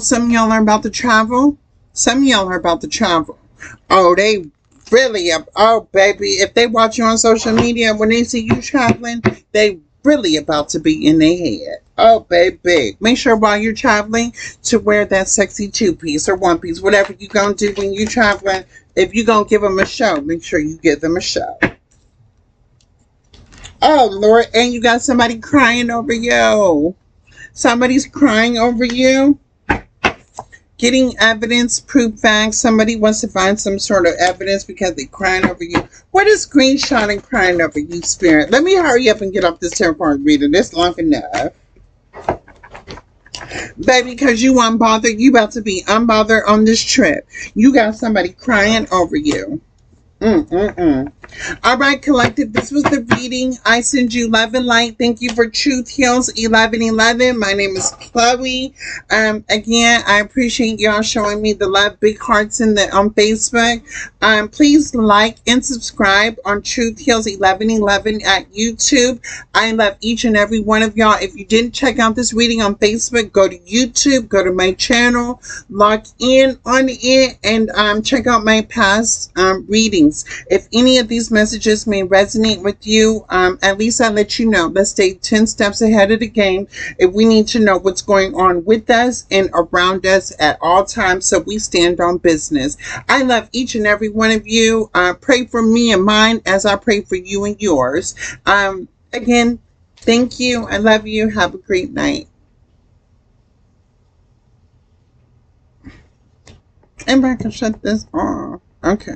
A: Some of y'all are about to travel. Some of y'all are about to travel. Oh, they really, oh, baby, if they watch you on social media, when they see you traveling, they really about to be in their head. Oh, baby. Make sure while you're traveling to wear that sexy two-piece or one-piece, whatever you gonna do when you traveling. If you gonna give them a show, make sure you give them a show. Oh, Lord, and you got somebody crying over you. Somebody's crying over you. Getting evidence, proof, facts. Somebody wants to find some sort of evidence because they're crying over you. What is screenshotting crying over you, Spirit? Let me hurry up and get off this tarot card reading. This long enough. Baby, because you unbothered, you about to be unbothered on this trip. You got somebody crying over you. All right, collective, this was the reading. I send you love and light. Thank you for Truth Heals 1111. My name is Chloe. Again, I appreciate y'all showing me the love, big hearts on Facebook. Please like and subscribe on Truth Heals 1111 at YouTube. I love each and every one of y'all. If you didn't check out this reading on Facebook, go to YouTube, go to my channel, log in on it, and check out my past readings. If any of these messages may resonate with you, at least I let you know. Let's stay 10 steps ahead of the game if we need to know what's going on with us and around us at all times, so we stand on business. I love each and every one of you. Pray for me and mine as I pray for you and yours. Again, thank you. I love you. Have a great night. And I can shut this off. Okay.